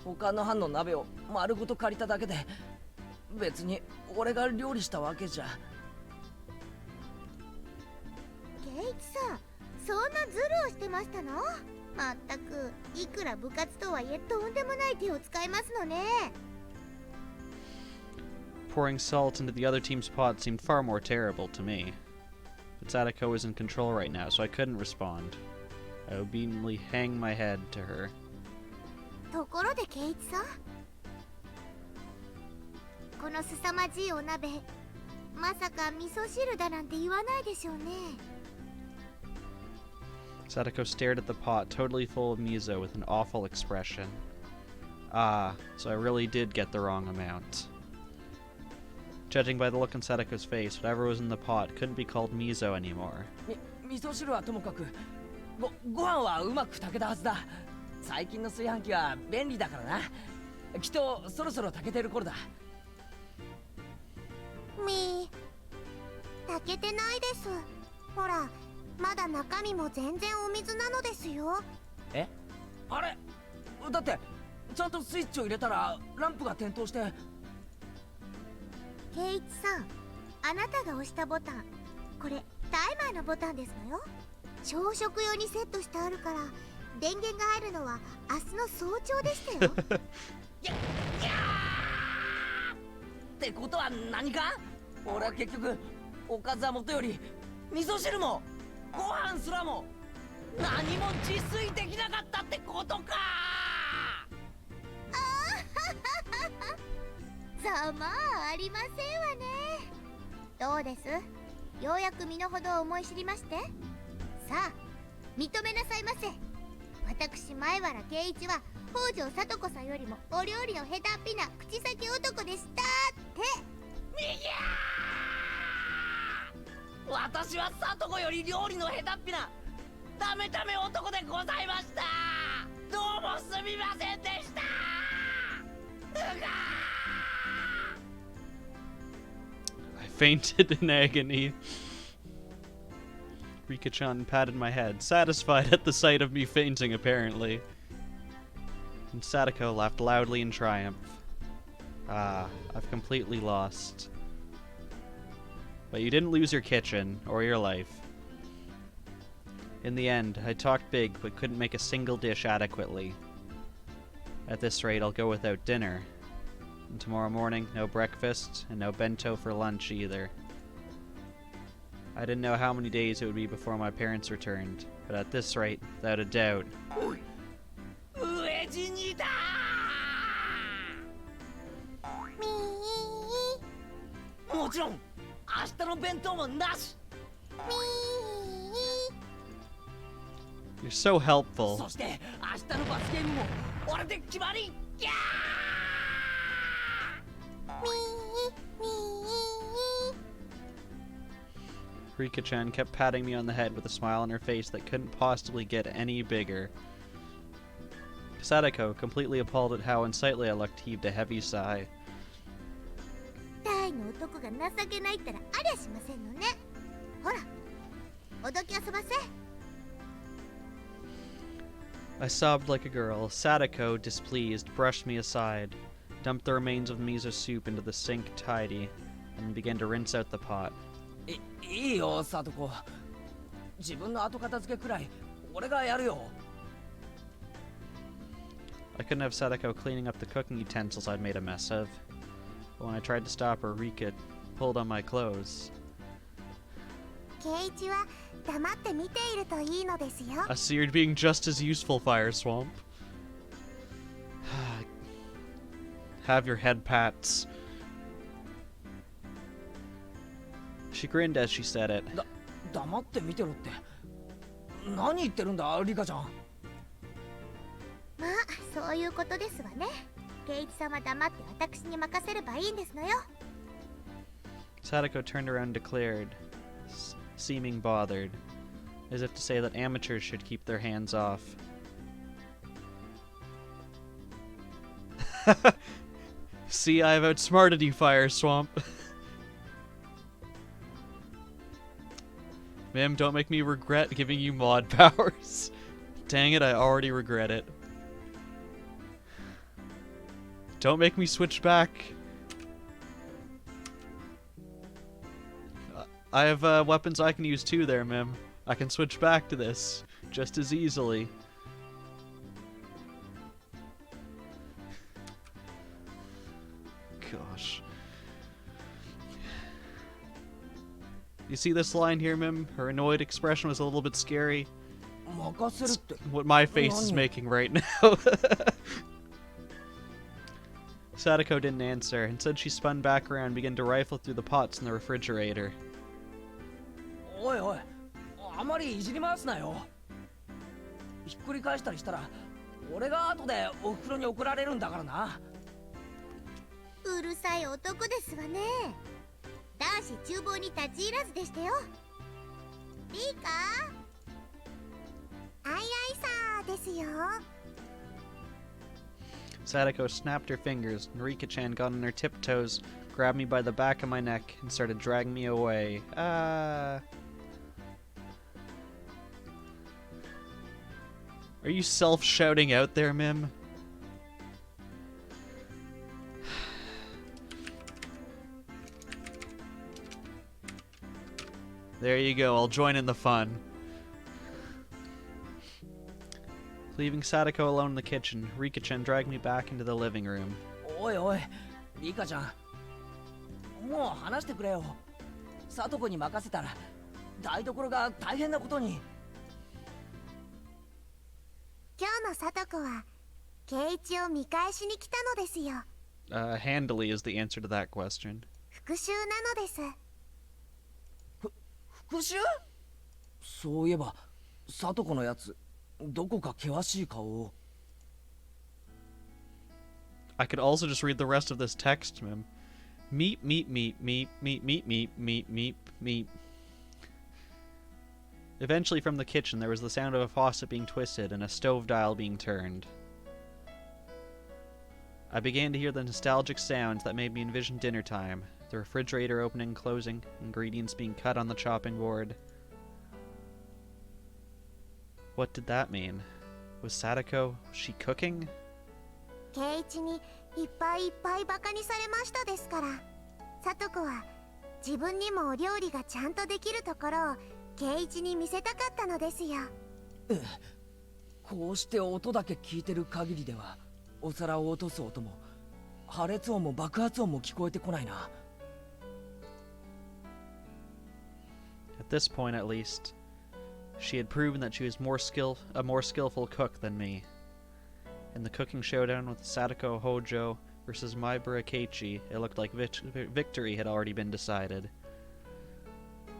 他の班の鍋を丸ごと借りただけで、別に俺が料理したわけじゃ。ケイチさん、そんなズルをしてましたの？まったく、いくら部活とはいえとんでもない手を使いますのね。Pouring salt into the other team's pot seemed far more terrible to me. But Sadako was in control right now, so I couldn't respond. I obediently hang my head to her. ところでケイチさん、この凄まじいお鍋、まさか味噌汁だなんて言わないでしょうね。Sadako stared at the pot, totally full of miso, with an awful expression. Ah, so I really did get the wrong amount. Judging by the look on Sadako's face, whatever was in the pot couldn't be called miso anymore. 味噌汁はともかく、ご飯はうまく炊けたはずだ。最近の炊飯器は便利だからな。きっとそろそろ炊けてる頃だ。炊けてないです。ほら、まだ中身も全然お水なのですよ。え？あれ？だってちゃんとスイッチを入れたらランプが点灯して。ケイチさん、あなたが押したボタン、これタイマーのボタンですのよ。朝食用にセットしてあるから、電源が入るのは明日の早朝でしたよ。ってことは何か？俺は結局おかずは元より味噌汁もご飯すらも何も自炊できなかったってことか。ざまありませんわね。どうです？ようやく身の程を思い知りまして。さあ認めなさいませ。私前原圭一は北条聡子さんよりもお料理の下手っぴな口先男でしたって。みぎゃー！私は聡子より料理の下手っぴなダメダメ男でございました。どうもすみませんでした。I fainted in agony. Rika-chan patted my head, satisfied at the sight of me fainting, apparently. And Sadako laughed loudly in triumph. Ah, I've completely lost. But you didn't lose your kitchen, or your life. In the end, I talked big, but couldn't make a single dish adequately. At this rate, I'll go without dinner. And tomorrow morning, no breakfast, and no bento for lunch either. I didn't know how many days it would be before my parents returned, but at this rate, without a doubt. 飢え死にだー！もちろん明日の弁当もなし。You're so helpful. そして明日の罰ゲームも俺で決まり。ギャー！ Rika-chan kept patting me on the head with a smile on her face that couldn't possibly get any bigger. Sadako, completely appalled at how unsightly I looked, heaved a heavy sigh. 大の男が情けないったらありゃしませんのね。ほら、おどき遊ばせ。I sobbed like a girl. Sadako, displeased, brushed me aside, dumped the remains of the miso soup into the sink tidy, and began to rinse out the pot. いいよ、聡子。自分の後片付けくらい俺がやるよ。I couldn't have Sadako cleaning up the cooking utensils I'd made a mess of. But when I tried to stop her, Rika pulled on my clothes. 圭一は黙って見ているといいのですよ。 I see you're being just as useful, Fire Swamp. Have your head pats. She grinned as she said it. 黙って見てろって何言ってるんだ、リカちゃん。まあそういうことですわね。圭一さんは黙って私に任せればいいんですのよ。 Sadako turned around and declared, seeming bothered. as if to say that amateurs should keep their hands off. See, I've outsmarted you, Fire Swamp. Mimm, don't make me regret giving you mod powers. Dang it, I already regret it. Don't make me switch back. I have weapons I can use too there, Mimm. I can switch back to this just as easily. Gosh. You see this line here, Mimm? Her annoyed expression was a little bit scary. It's what my face is making right now. Sadako didn't answer. Instead, she spun back around and began to rifle through the pots in the refrigerator. Oi, oi. あまりいじり回すなよ。ひっくり返したりしたら、俺が後でお袋に怒られるんだからな。うるさい男ですわね。男子厨房に立ち入らずでしたよ。いいか？あいあいさですよ。Sadako snapped her fingers, and Rika-chan got on her tiptoes, grabbed me by the back of my neck, and started dragging me away. Are you self-shouting out there, Mimm? There you go, I'll join in the fun. Leaving Sadako alone in the kitchen, Rika-chan dragged me back into the living room. おいおい、リカちゃん。もう話してくれよ。サトコに任せたら、台所が大変なことに。今日のサトコは、圭一を見返しに来たのですよ。Handily is the answer to that question. 復讐なのです。復讐？そういえば、サトコのやつ。どこか険しい顔を。I could also just read the rest of this text, Mimm. Meep, meep, meep, meep, meep, meep, meep, meep, meep, meep. Eventually from the kitchen there was the sound of a faucet being twisted and a stove dial being turned. I began to hear the nostalgic sounds that made me envision dinner time, the refrigerator opening and closing, ingredients being cut on the chopping board. What did that mean? Was Sadako... was she cooking? 圭一にいっぱいいっぱいバカにされましたですから。サトコは自分にもお料理がちゃんとできるところを圭一に見せたかったのですよ。こうして音だけ聞いてる限りでは、お皿を落とす音も破裂音も爆発音も聞こえてこないな。At this point, at least, she had proven that she was a more skillful cook than me. In the cooking showdown with Sadako Hojo versus Maibara Keiichi, it looked like victory had already been decided.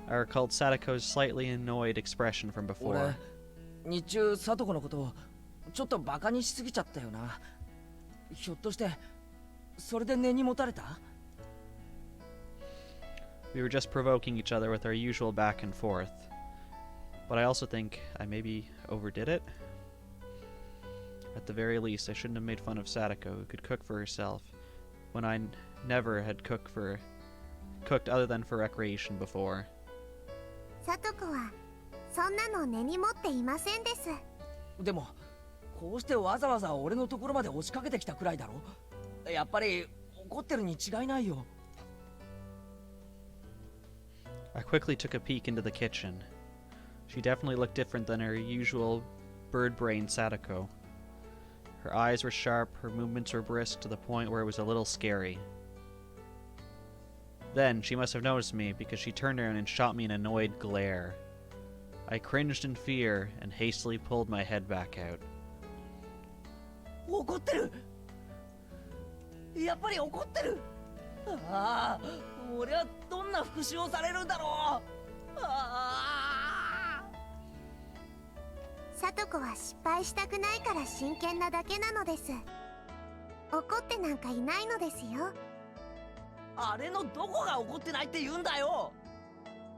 I recalled Sadako's slightly annoyed expression from before. 俺、日中サトコのことをちょっとバカにしすぎちゃったよな。ひょっとしてそれで根に持たれた？ We were just provoking each other with our usual back and forth. But I also think I maybe overdid it. At the very least, I shouldn't have made fun of Sadako, who could cook for herself, when I never had cooked other than for recreation before. サトコはそんなの根に持っていませんです。でも、こうしてわざわざ俺のところまで押しかけてきたくらいだろ。やっぱり怒ってるに違いないよ。I quickly took a peek into the kitchen. She definitely looked different than her usual bird-brained Sadako. Her eyes were sharp, her movements were brisk to the point where it was a little scary. Then, she must have noticed me because she turned around and shot me an annoyed glare. I cringed in fear and hastily pulled my head back out. 怒ってる。やっぱり怒ってる。ああ、俺はどんな復讐をされるんだろう。ああ。サトコは失敗したくないから真剣なだけなのです。怒ってなんかいないのですよ。あれのどこが怒ってないって言うんだよ。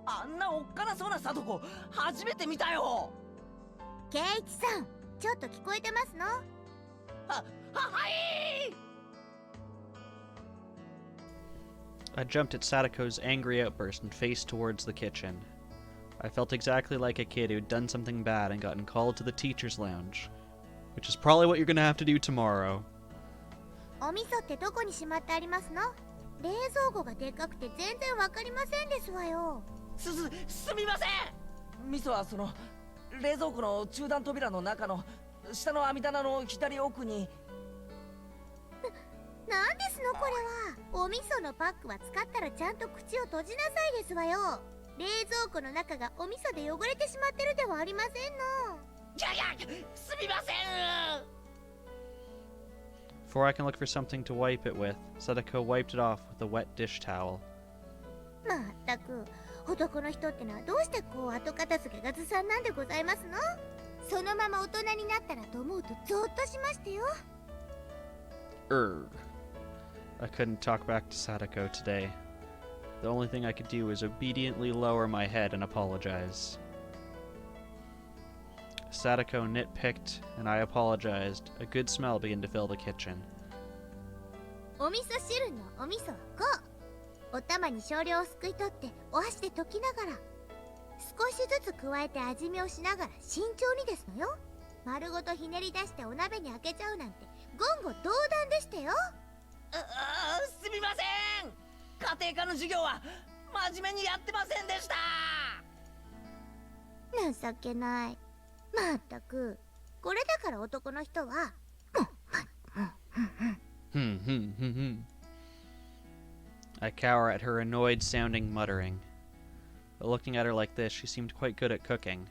あんなおっかなそうな聡子初めて見たよ。圭一さん、ちょっと聞こえてますの？はい。 I jumped at Sadako's angry outburst and faced towards the kitchen. I felt exactly like a kid who'd done something bad and gotten called to the teacher's lounge. Which is probably what you're gonna have to do tomorrow. お味噌ってどこにしまってありますの？冷蔵庫がでっかくて全然わかりませんですわよ。すみません。味噌はその冷蔵庫の中段扉の中の下の網棚の左奥に。なんですのこれは。お味噌のパックは使ったらちゃんと口を閉じなさいですわよ。冷蔵庫の中がお味噌で汚れてしまってるではありませんの。すみません。 Before I can look for something to wipe it with, Sadako wiped it off with a wet dish towel. まったく、男の人ってのはどうしてこう後片付けがずさんなんでございますの？そのまま大人になったらと思うとゾーッとしましてよ。I couldn't talk back to Sadako today. The only thing I could do was obediently lower my head and apologize. Sadako nitpicked, and I apologized. A good smell began to fill the kitchen. お味噌汁のお味噌はこう。お玉に少量をすくい取ってお箸で溶きながら少しずつ加えて味見をしながら慎重にですのよ。丸ごとひねり出してお鍋に開けちゃうなんて言語道断でしたよ。すみません。家庭科の授業は真面目にやってませんでした。情けない。まったく、これだから男の人はI cower at her annoyed-sounding muttering. But looking at her like this, she seemed quite good at cooking.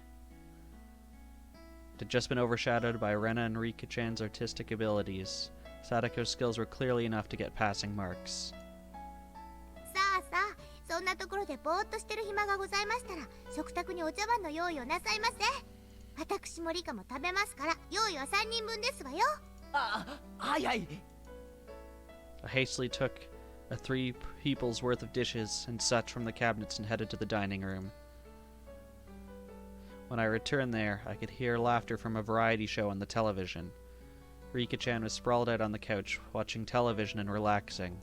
It had just been overshadowed by Rena and Rika-chan's artistic abilities. Sadako's skills were clearly enough to get passing marks. さあさあ、そんなところでぼーっとしてる暇がございましたら食卓にお茶碗の用意をなさいませ。私もリカも食べますから用意は3人分ですわよ。はいはい。 I hastily took a 3 people's worth of dishes and such from the cabinets and headed to the dining room. When I returned there, I could hear laughter from a variety show on the television. Rika-chan was sprawled out on the couch, watching television and relaxing.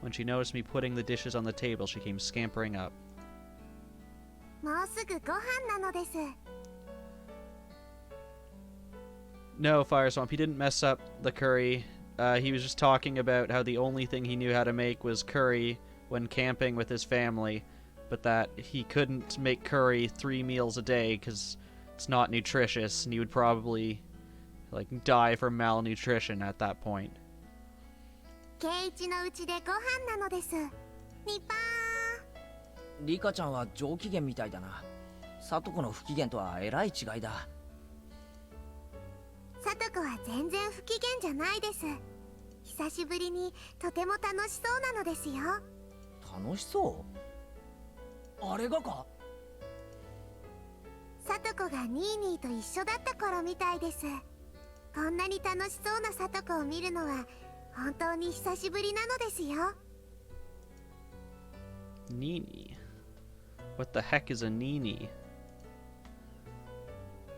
When she noticed me putting the dishes on the table, she came scampering up. もうすぐご飯なのです。No, Fireswamp, he didn't mess up the curry. He was just talking about how the only thing he knew how to make was curry when camping with his family, but that he couldn't make curry 3 meals a day because it's not nutritious, and he would probably, like, die from malnutrition at that point. 圭一のうちでご飯なのです。ニパー。リカちゃんは上機嫌みたいだな。サトコの不機嫌とはえらい違いだ。サトコは全然不機嫌じゃないです。久しぶりにとても楽しそうなのですよ。楽しそう？あれがか？サトコがニーニーと一緒だった頃みたいです。こんなに楽しそうなサトコを見るのは本当に久しぶりなのですよ。Nini? What the heck is a Nini?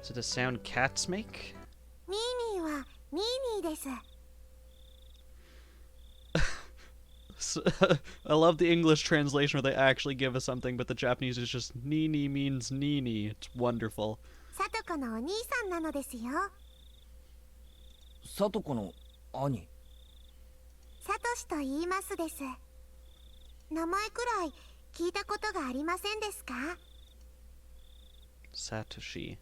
Is it a sound cats make? ニーニーはニーニーです。I love the English translation where they actually give us something, but the Japanese is just Nini means Nini. It's wonderful. サトコのお兄さんなのですよ。サトコの兄？サトシと言いますです。名前くらい聞いたことがありませんですか？ Satoshi.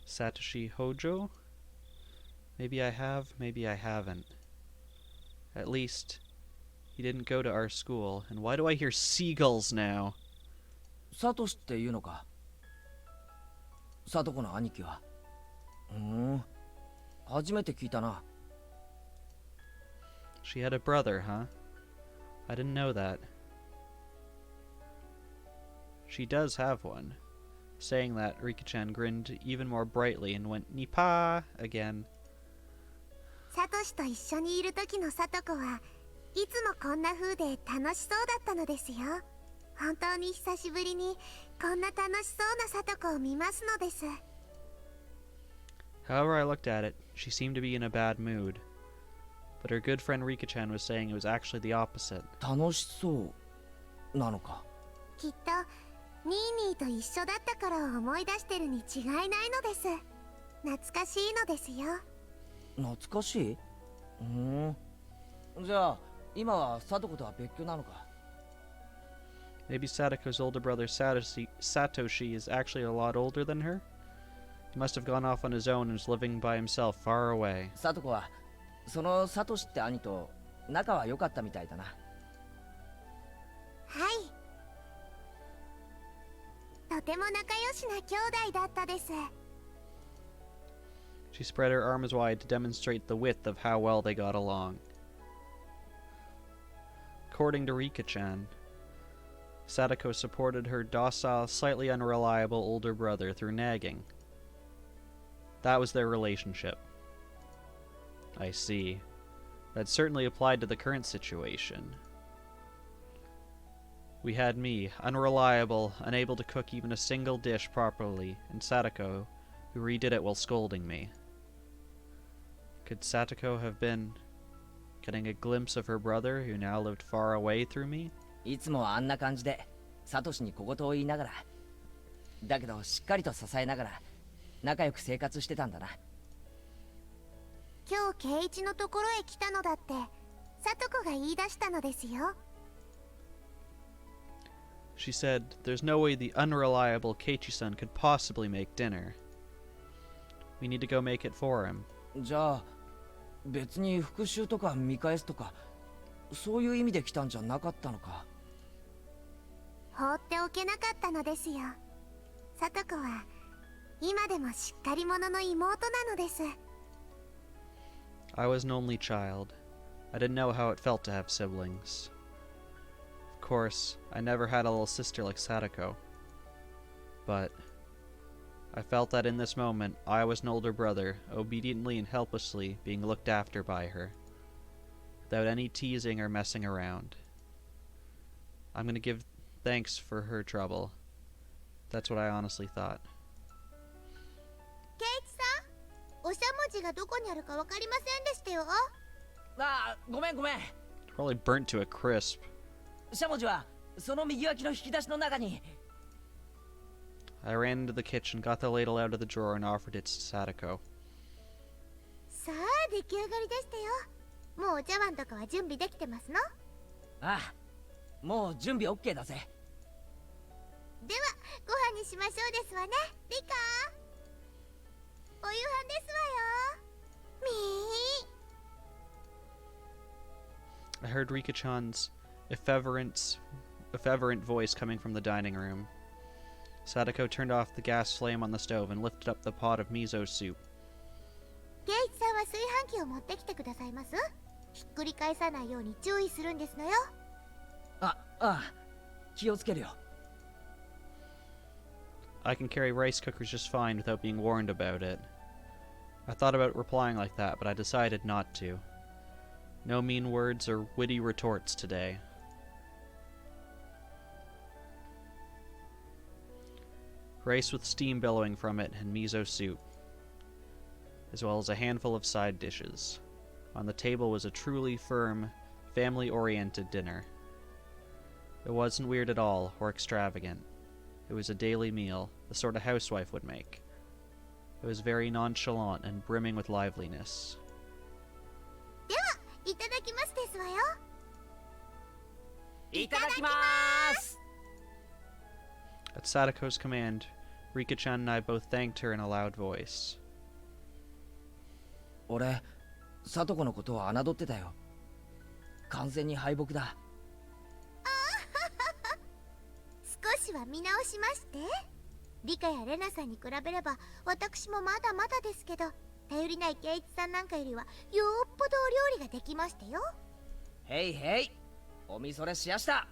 Satoshi Hojo? Maybe I have, maybe I haven't. At least, he didn't go to our school. And why do I hear seagulls now? サトシっていうのか。サトコの兄貴は。初めて聞いたな。She had a brother, huh? I didn't know that. She does have one. Saying that, Rika-chan grinned even more brightly and went Nipa again. サトシと一緒にいる時のサトコはいつもこんな風で楽しそうだったのですよ。本当に久しぶりにこんな楽しそうな聡子を見ますのです。 However I looked at it, she seemed to be in a bad mood. But her good friend Rika-chan was saying it was actually the opposite. 楽しそうなのか。きっとニーニーと一緒だった頃を思い出してるに違いないのです。懐かしいのですよ。懐かしい？じゃあ今は聡子とは別居なのか。 Maybe Sadako's older brother Satoshi is actually a lot older than her? He must have gone off on his own and is living by himself far away. 聡子はそのサトシって兄と仲は良かったみたいだな。はい。とても仲良しな兄弟だったです。 She spread her arms wide to demonstrate the width of how well they got along. According to Rika-chan, Sadako supported her docile, slightly unreliable older brother through nagging. That was their relationship. I see. That certainly applied to the current situation. We had me, unreliable, unable to cook even a single dish properly, and Sadako, who redid it while scolding me. Could Sadako have been getting a glimpse of her brother, who now lived far away through me? いつもあんな感じでサトシに小言を言いながら、だけどしっかりと支えながら仲良く生活してたんだな。今日圭一のところへ来たのだって聡子が言い出したのですよ。 She said, "There's no way the unreliable Keiichi-san could possibly make dinner. We need to go make it for him." じゃあ別に復讐とか見返すとかそういう意味で来たんじゃなかったのか。放っておけなかったのですよ。聡子は今でもしっかり者の妹なのです。 I was an only child. I didn't know how it felt to have siblings. Of course, I never had a little sister like Sadako. But I felt that in this moment, I was an older brother, obediently and helplessly being looked after by her, without any teasing or messing around. I'm going to give thanks for her trouble. That's what I honestly thought. 圭一さん、おしゃもじがどこにあるかわかりませんでしたよ。ああ、ごめんごめん。 Probably burnt to a crisp. しゃもじはその右脇の引き出しの中に。 I ran into the kitchen, got the ladle out of the drawer, and offered it to Sadako. さあ出来上がりでしたよ。もうお茶碗とかは準備できてますの？ああ、もう準備 OK だぜ。ではご飯にしましょうですわね、リカ。お夕飯ですわよ。I heard Rika-chan's effervescent voice coming from the dining room. Sadako turned off the gas flame on the stove and lifted up the pot of miso soup. 圭一さんは炊飯器を持ってきてくださいます？ひっくり返さないように注意するんですのよ。ああ、気をつけるよ。I can carry rice cookers just fine without being warned about it. I thought about replying like that, but I decided not to. No mean words or witty retorts today. Rice with steam billowing from it and miso soup, as well as a handful of side dishes. On the table was a truly firm, family-oriented dinner. It wasn't weird at all, or extravagant. It was a daily meal, the sort a housewife would make. It was very nonchalant and brimming with liveliness. ではいただきますですわよ。いただきます。 At Sadako's command, Rika-chan and I both thanked her in a loud voice. 俺、聡子のことを侮ってたよ。完全に敗北だ。少しは見直しまして。リカやレナさんに比べれば私もまだまだですけど、頼りない圭一さんなんかよりはよっぽどお料理ができましたよ。へいへい、おみそれしやした。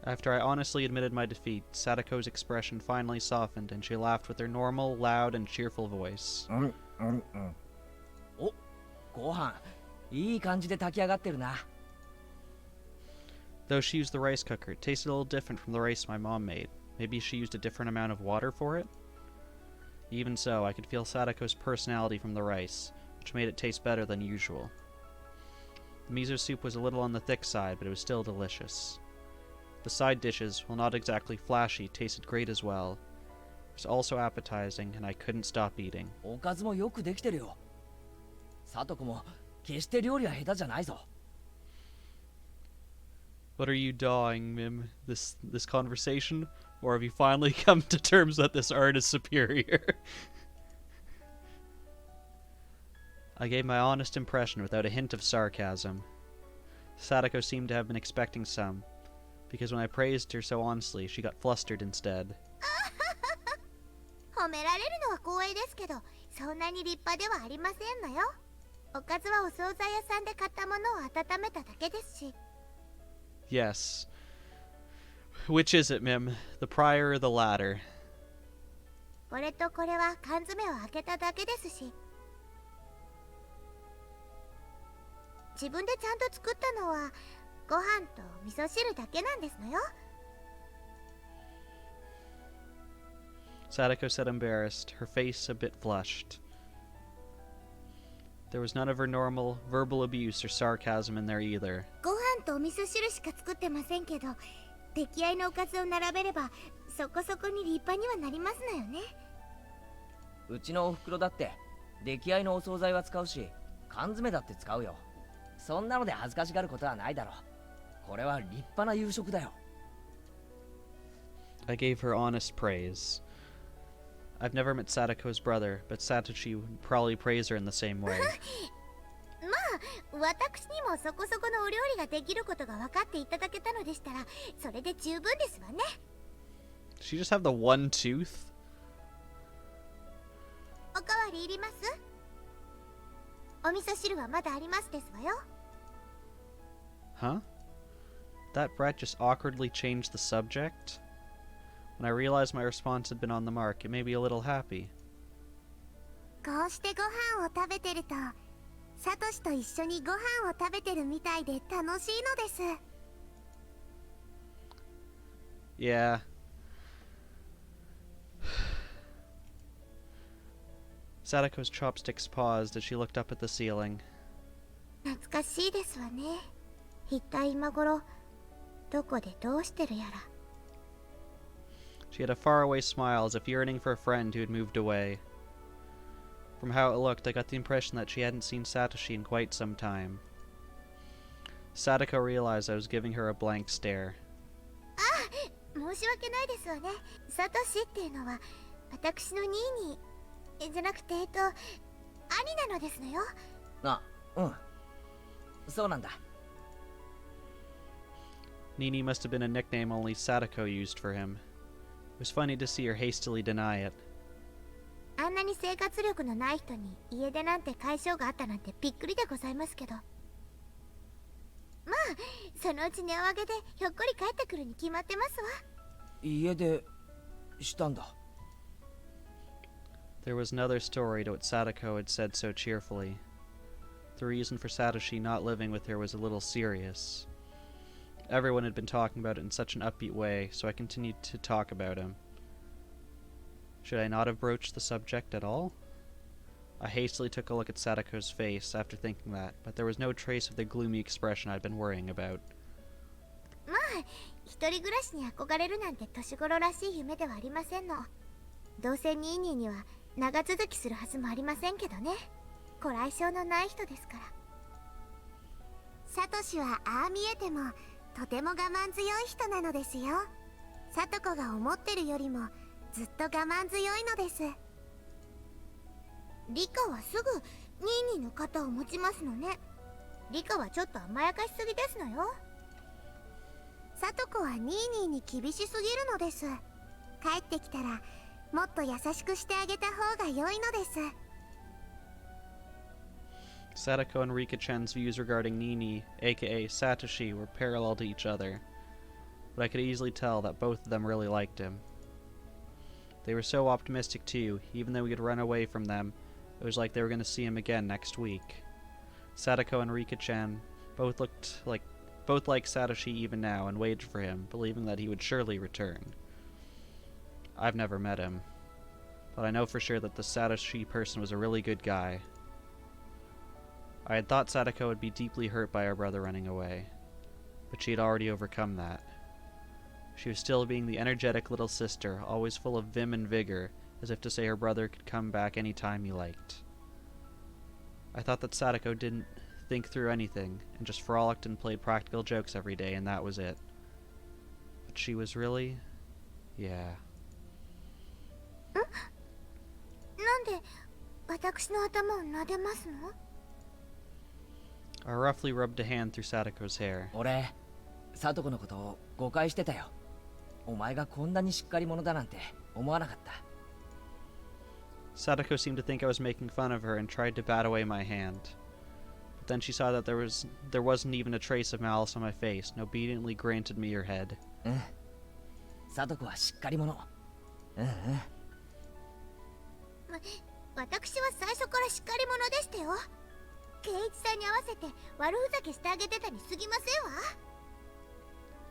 After I honestly admitted my defeat, Sadako's expression finally softened and she laughed with her normal, loud, and cheerful voice. お、ご飯いい感じで炊き上がってるな。Though she used the rice cooker, it tasted a little different from the rice my mom made. Maybe she used a different amount of water for it? Even so, I could feel Sadako's personality from the rice, which made it taste better than usual. The miso soup was a little on the thick side, but it was still delicious. The side dishes, while not exactly flashy, tasted great as well. It was also appetizing, and I couldn't stop eating. おかずもよくできてるよ。さとこも決して料理は下手じゃないぞ。What are you dawing, Mimm? This conversation? Or have you finally come to terms that this art is superior? I gave my honest impression without a hint of sarcasm. Sadako seemed to have been expecting some, because when I praised her so honestly, she got flustered instead. 褒められるのは光栄ですけど、そんなに立派ではありませんのよ。おかずはお惣菜屋さんで買ったものを温めただけですし。Yes. Which is it, Mimm? The prior or the latter? これとこれは缶詰を開けただけですし。自分でちゃんと作ったのはご飯と味噌汁だけなんですのよ。Sadako said, embarrassed, her face a bit flushed. There was none of her normal verbal abuse or sarcasm in there either. ご飯とお味噌汁しか作ってませんけど、出来合いのおかずを並べればそこそこに立派にはなりますのよね。うちのお袋だって出来合いのお惣菜は使うし、缶詰だって使うよ。そんなので恥ずかしがることはないだろう。これは立派な夕食だよ。I gave her honest praise. I've never met Sadako's brother, but Satoshi would probably praise her in the same way. まあ、私にもそこそこのお料理ができることが分かっていただけたのでしたら、それで十分ですわね。Does she just have the one tooth? おかわりいります？お味噌汁はまだありますですわよ。Huh? That brat just awkwardly changed the subject? When I realized my response had been on the mark, it made me a little happy. こうしてご飯を食べてると、サトシと一緒にご飯を食べてるみたいで楽しいのです。Yeah. Sadako's chopsticks paused as she looked up at the ceiling. 懐かしいですわね。一体今頃どこでどうしてるやら。She had a faraway smile as if yearning for a friend who had moved away. From how it looked, I got the impression that she hadn't seen Satoshi in quite some time. Sadako realized I was giving her a blank stare. 申し訳ないですわね。サトシっていうのは私のニーニーじゃなくて兄なのですのよ。あ、うん。そうなんだ。Nini must have been a nickname only Sadako used for him. It was funny to see her hastily deny it. あんなに生活力のない人に家出なんて解消があったなんてびっくりでございますけど。まあ、そのうち値を上げでひょっこり帰ってくるに決まってますわ。家出したんだ。There was another story to what Sadako had said so cheerfully. The reason for Satoshi not living with her was a little serious. Everyone had been talking about it in such an upbeat way, so I continued to talk about him. Should I not have broached the subject at all? I hastily took a look at Sadako's face after thinking that, but there was no trace of the gloomy expression I'd been worrying about. まあ、一人暮らしに憧れるなんて年頃らしい夢ではありませんの。どうせニーニーには長続きするはずもありませんけどね。ご来性のない人ですから。サトシはああ見えてもとても我慢強い人なのですよ。サトコが思ってるよりもずっと我慢強いのです。リカはすぐニーニーの肩を持ちますのね。リカはちょっと甘やかしすぎですのよ。サトコはニーニーに厳しすぎるのです。帰ってきたらもっと優しくしてあげた方が良いのです。Sadako and Rika-chan's views regarding Nini, aka Satoshi, were parallel to each other, but I could easily tell that both of them really liked him. They were so optimistic too, even though we had run away from them, it was like they were going to see him again next week. Sadako and Rika-chan both looked like both liked Satoshi even now and waited for him, believing that he would surely return. I've never met him, but I know for sure that the Satoshi person was a really good guy. I had thought Sadako would be deeply hurt by her brother running away, but she had already overcome that. She was still being the energetic little sister, always full of vim and vigor, as if to say her brother could come back any time he liked. I thought that Sadako didn't think through anything, and just frolicked and played practical jokes every day, and that was it. But she was really... yeah. なんで私の頭を撫でますの？ I roughly rubbed a hand through Sadako's hair. 俺サトコのことを誤解してたよ。お前がこんなにしっかり者だなんて思わなかった。 Sadako seemed to think I was making fun of her and tried to bat away my hand. But then she saw that there wasn't even a trace of malice on my face and obediently granted me her head. うん。サトコはしっかり者。うんうん。私は最初からしっかり者でしたよ。圭一さんに合わせて悪ふざけしてあげてたに過ぎませんわ。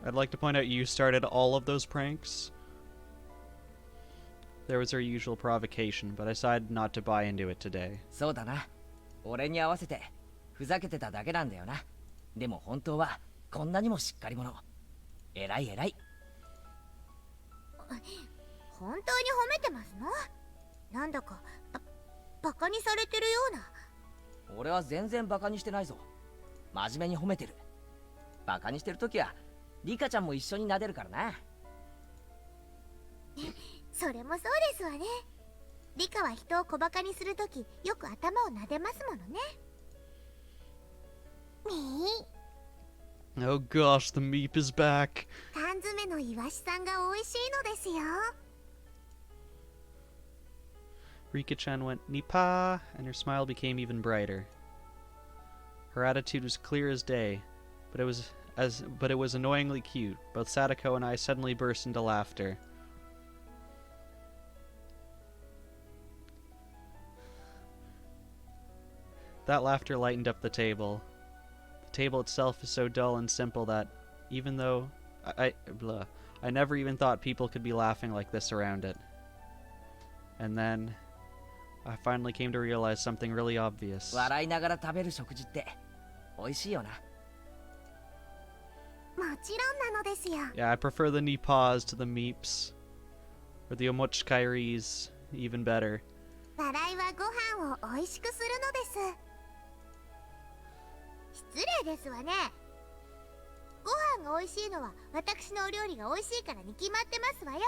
I'd like to point out you started all of those pranks. There was her usual provocation, but I decided not to buy into it today. そうだな。俺に合わせてふざけてただけなんだよな。でも本当はこんなにもしっかり者。偉い偉い。本当に褒めてますの？なんだかバカにされてるような。俺は全然バカにしてないぞ。真面目に褒めてる。バカにしてるときはリカちゃんも一緒に撫でるからな。それもそうですわね。リカは人を小バカにするときよく頭を撫でますものね。Oh gosh, the meep is back. 缶詰のイワシさんが美味しいのですよ。Rika-chan went Nipa, and her smile became even brighter. Her attitude was clear as day, but it was annoyingly cute. Both Sadako and I suddenly burst into laughter. That laughter lightened up the table. The table itself is so dull and simple that, even though I never even thought people could be laughing like this around it. And then I finally came to realize something really obvious. 笑いながら食べる食事って美味しいよな。もちろんなのですよ。 Yeah, I prefer the Nipas to the meeps. Or the Omochikairis, even better. 笑いはご飯を美味しくするのです。失礼ですわね。ご飯が美味しいのは私のお料理が美味しいからに決まってますわよ。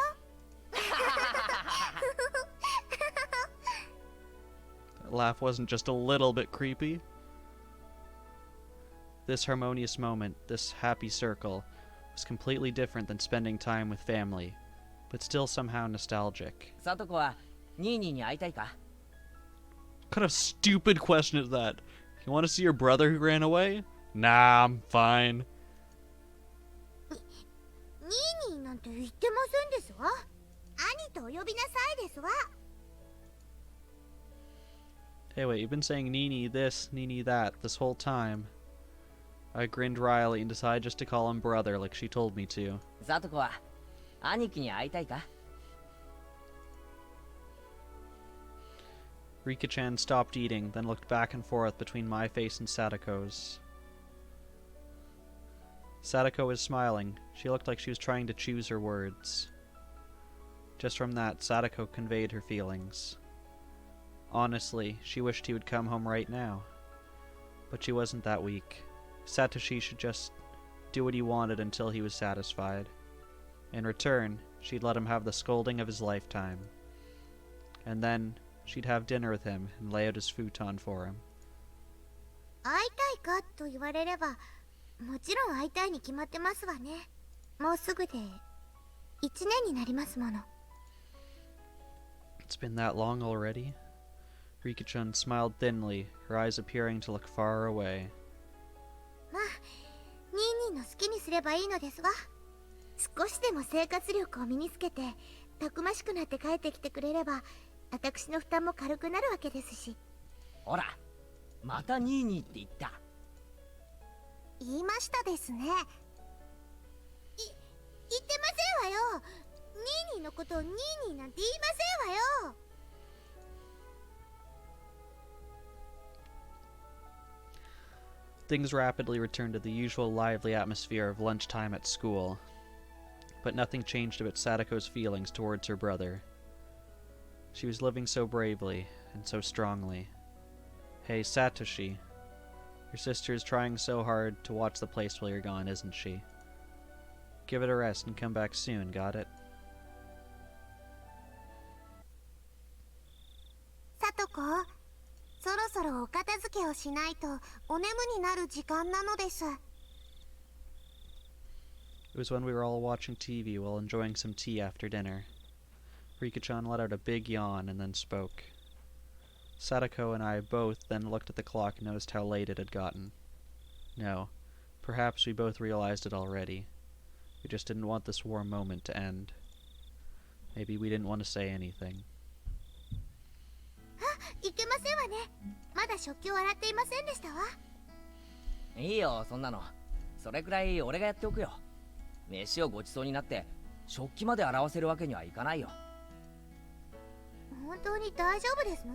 That laugh wasn't just a little bit creepy. This harmonious moment, this happy circle, was completely different than spending time with family, but still somehow nostalgic. サトコはニーニーに会いたいか？ What kind of stupid question is that? You want to see your brother who ran away? Nah, I'm fine. ニーニーなんて言ってませんですわ。兄とお呼びなさいですわ。Hey, wait, you've been saying Nini this, Nini that this whole time. I grinned wryly and decided just to call him brother like she told me to. サトコは兄貴に会いたいか？ Rika-chan stopped eating, then looked back and forth between my face and Sadako's. Sadako was smiling. She looked like she was trying to choose her words. Just from that, Sadako conveyed her feelings. Honestly, she wished he would come home right now. But she wasn't that weak. Satoshi should just do what he wanted until he was satisfied. In return, she'd let him have the scolding of his lifetime. And then, she'd have dinner with him and lay out his futon for him. 会いたいかと言われれば、もちろん会いたいに決まってますわね。もうすぐで1年になりますもの。It's been that long already? Rika-chan smiled thinly, her eyes appearing to look far away. まあ、ニーニーの好きにすればいいのですわ。少しでも生活力を身につけて、たくましくなって帰ってきてくれれば、私の負担も軽くなるわけですし。ほら、またニーニーって言った。い言いましたですね。言ってませんわよ。ニーニーのことをニーニーなんて言いませんわよ。Things rapidly returned to the usual lively atmosphere of lunchtime at school, but nothing changed about Sadako's feelings towards her brother. She was living so bravely and so strongly. Hey, Satoshi, your sister is trying so hard to watch the place while you're gone, isn't she? Give it a rest and come back soon, got it? さとこ、そろそろお片付けをしないとお眠になる時間なのです。It was when we were all watching TV while enjoying some tea after dinner. Rika-chan let out a big yawn and then spoke. Sadako and I both then looked at the clock and noticed how late it had gotten. No, perhaps we both realized it already. We just didn't want this warm moment to end. Maybe we didn't want to say anything. いけませんわね。まだ食器を洗っていませんでしたわ。いいよ、そんなの。それくらい俺がやっておくよ。飯をごちそうになって食器まで洗わせるわけにはいかないよ。本当に大丈夫ですの？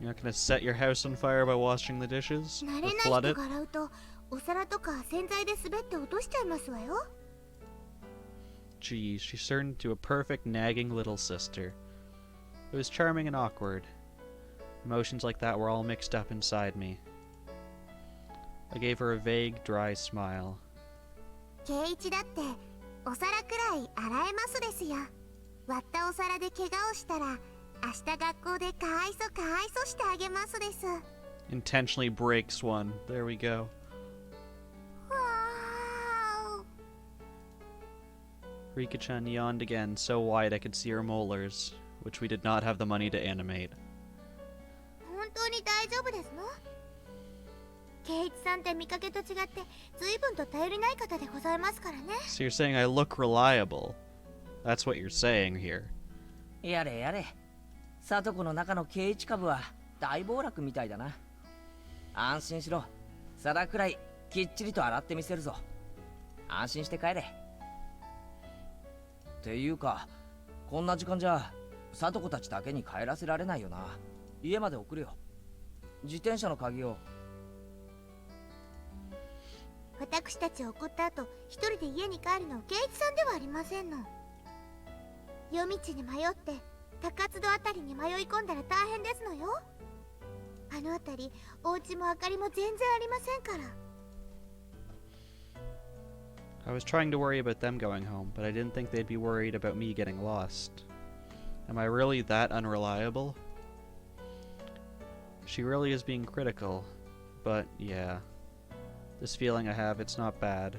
You're not gonna set your house on fire by washing the dishes? 慣れない Or 人 flood が it? 洗うとお皿とか洗剤で滑って落としちゃいますわよ。Geez, she turned into a perfect nagging little sister. It was charming and awkward. Emotions like that were all mixed up inside me. I gave her a vague, dry smile. 圭一だってお皿くらい洗えますですよ。割ったお皿で怪我をしたら明日学校でかわいそしてあげますです。Intentionally breaks one. There we go. わー。 Rika-chan yawned again, so wide I could see her molars, which we did not have the money to animate. 本当に大丈夫ですの？圭一さんって見かけと違って随分と頼りない方でございますからね。So you're saying I look reliable? That's what you're saying here. やれやれ。聡子の中の圭一株は大暴落みたいだな。安心しろ。皿くらいきっちりと洗ってみせるぞ。安心して帰れ。っていうか、こんな時間じゃ聡子たちだけに帰らせられないよな。家まで送るよ。自転車の鍵を。私たちを送った後一人で家に帰るのは圭一さんではありませんの。夜道に迷って高津戸あたりに迷い込んだら大変ですのよ。あのあたりお家も明かりも全然ありませんから。 I was trying to worry about them going home, but I didn't think they'd be worried about me getting lost. Am I really that unreliable? She really is being critical, but yeah. This feeling I have, it's not bad.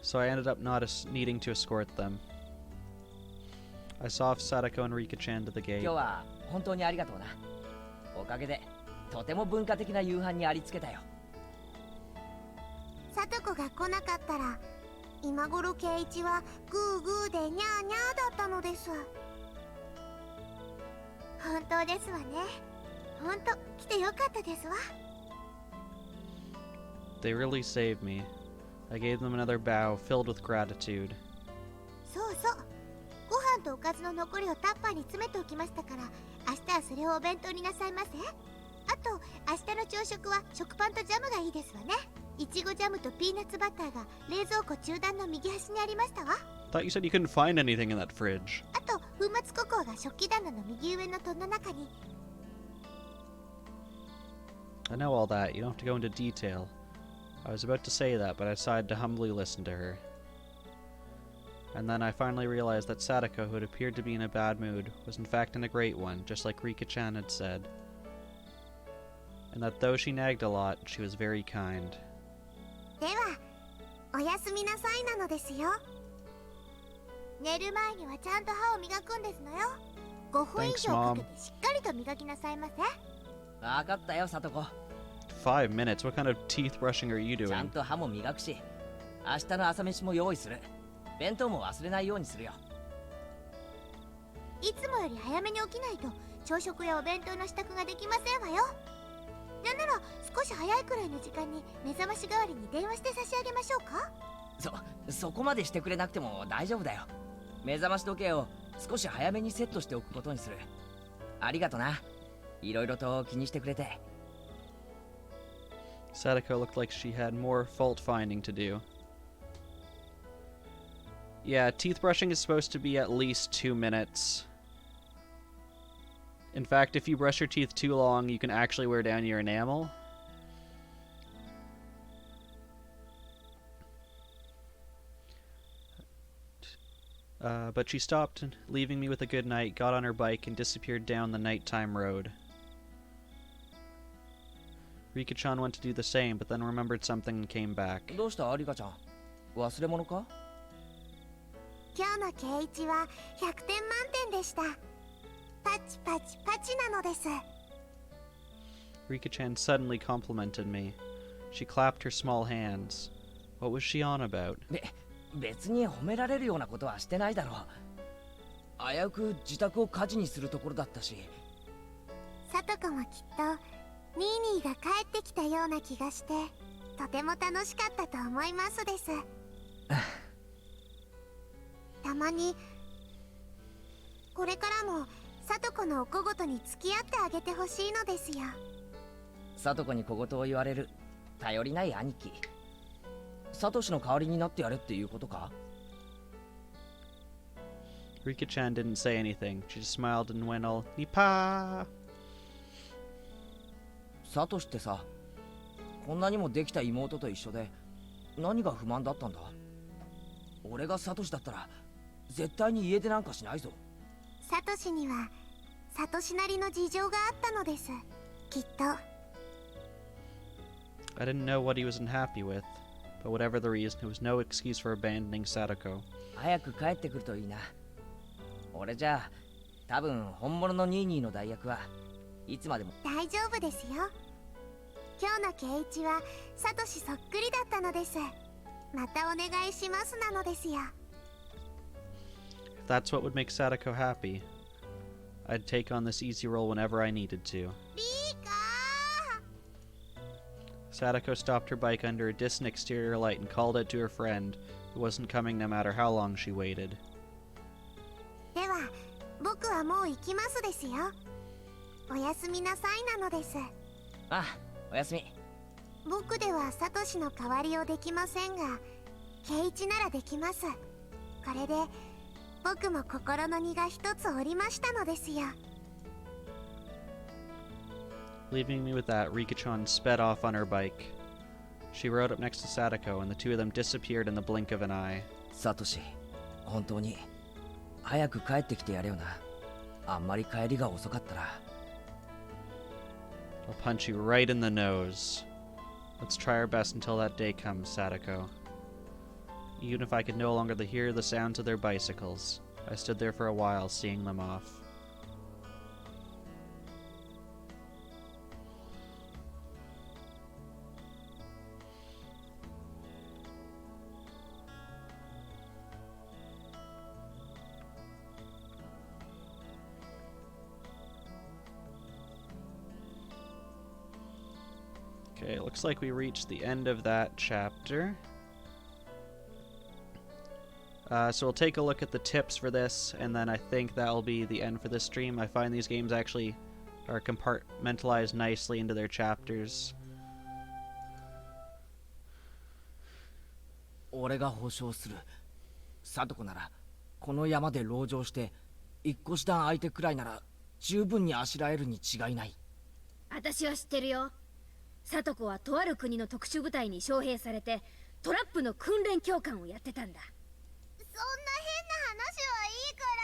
So I ended up not needing to escort them. I saw Sadako and Rika-chan to the gate. 今日は本当にありがとうな。おかげでとても文化的な夕飯にありつけたよ。聡子が来なかったら今頃圭一はグーグーでニャーニャーだったのです。本当ですわね。本当来てよかったですわ。 They really saved me. I gave them another bow filled with gratitude. そうそう。ご飯とおかずの残りをタッパーに詰めておきましたから、明日はそれをお弁当になさいませ。あと明日の朝食は食パンとジャムがいいですわね。いちごジャムとピーナッツバターが冷蔵庫中段の右端にありましたわ。 Thought you said you couldn't find anything in that fridge. あと粉末ココアが食器棚の右上の戸の中に。 I know all that. You don't have to go into detail. I was about to say that, but I decided to humbly listen to her. And then I finally realized that Sadako, who had appeared to be in a bad mood, was in fact in a great one, just like Rika-chan had said. And that though she nagged a lot, she was very kind. ではおやすみなさいなのですよ。寝る前にはちゃんと歯を磨くんですのよ。5分以上かけてしっかりと磨きなさいませ。わかったよ、聡子。 5 minutes? What kind of teeth brushing are you ちゃん doing? と歯も磨くし、明日の朝飯も用意する。弁当も忘れないようにするよ。いつもより早めに起きないと朝食やお弁当の支度ができませんわよ。なんなら少し早いくらいの時間に目覚まし代わりに電話して差し上げましょうか。そこまでしてくれなくても大丈夫だよ。目覚まし時計を少し早めにセットしておくことにする。ありがとな。いろいろと気にしてくれて。Sadako looked like she had more fault finding to do. Yeah, teeth brushing is supposed to be at least 2 minutes. In fact, if you brush your teeth too long, you can actually wear down your enamel. But she stopped, leaving me with a good night, got on her bike, and disappeared down the nighttime road. Rika-chan went to do the same, but then remembered something and came back. どうしたリカちゃん、忘れ物か？今日の圭一は100点満点でした。パチパチパチなのです。Rika-chan suddenly complimented me. She clapped her small hands. What was she on about? 別に褒められるようなことはしてないだろう。危うく自宅を火事にするところだったし。さとこもきっとニーニーが帰ってきたような気がして、とても楽しかったと思いますです。たまにこれからもさとこのお小言に付き合ってあげてほしいのですよ。さとこに小言を言われる頼りない兄貴。サトシの代わりになってやれっていうことか？ Rika-chan didn't say anything. She just smiled and went all, Nipa! サトシってさ、こんなにもできた妹と一緒で何が不満だったんだ？俺がサトシだったら絶対に家出なんかしないぞ。サトシにはサトシなりの事情があったのです、きっと。I didn't know what he was unhappy with, but whatever the reason, it was no excuse for abandoning Sadako. 早く帰ってくるといいな。俺じゃあ多分本物のニーニーの代役はいつまでも。大丈夫ですよ。今日の圭一はサトシそっくりだったのです。またお願いしますなのですよ。If that's what would make Sadako happy, I'd take on this easy role whenever I needed to. リーカー。 Sadako stopped her bike under a distant exterior light and called out to her friend, who wasn't coming no matter how long she waited. では僕はもう行きますですよ。おやすみなさいなのです。ああ、おやすみ。僕ではサトシの代わりをできませんが、圭一ならできます。これで僕も心の荷が一つ下りましたのですよ。Leaving me with that, Rika-chan sped off on her bike. She rode up next to Sadako, and the two of them disappeared in the blink of an eye. サトシ、本当に早く帰ってきてやれよな。あんまり帰りが遅かったら。I'll punch you right in the nose. Let's try our best until that day comes, Sadako. Even if I could no longer hear the sounds of their bicycles, I stood there for a while, seeing them off. Okay, it looks like we reached the end of that chapter. So we'll take a look at the tips for this, and then I think that'll be the end for this stream. I find these games actually are compartmentalized nicely into their chapters. 俺が保証する。サトコならこの山で籠城して一個下相手くらいなら十分にあしらえるに違いない。私は知ってるよ。サトコはとある国の特殊部隊に招聘されてトラップの訓練教官をやってたんだ。そんな変な話はいいから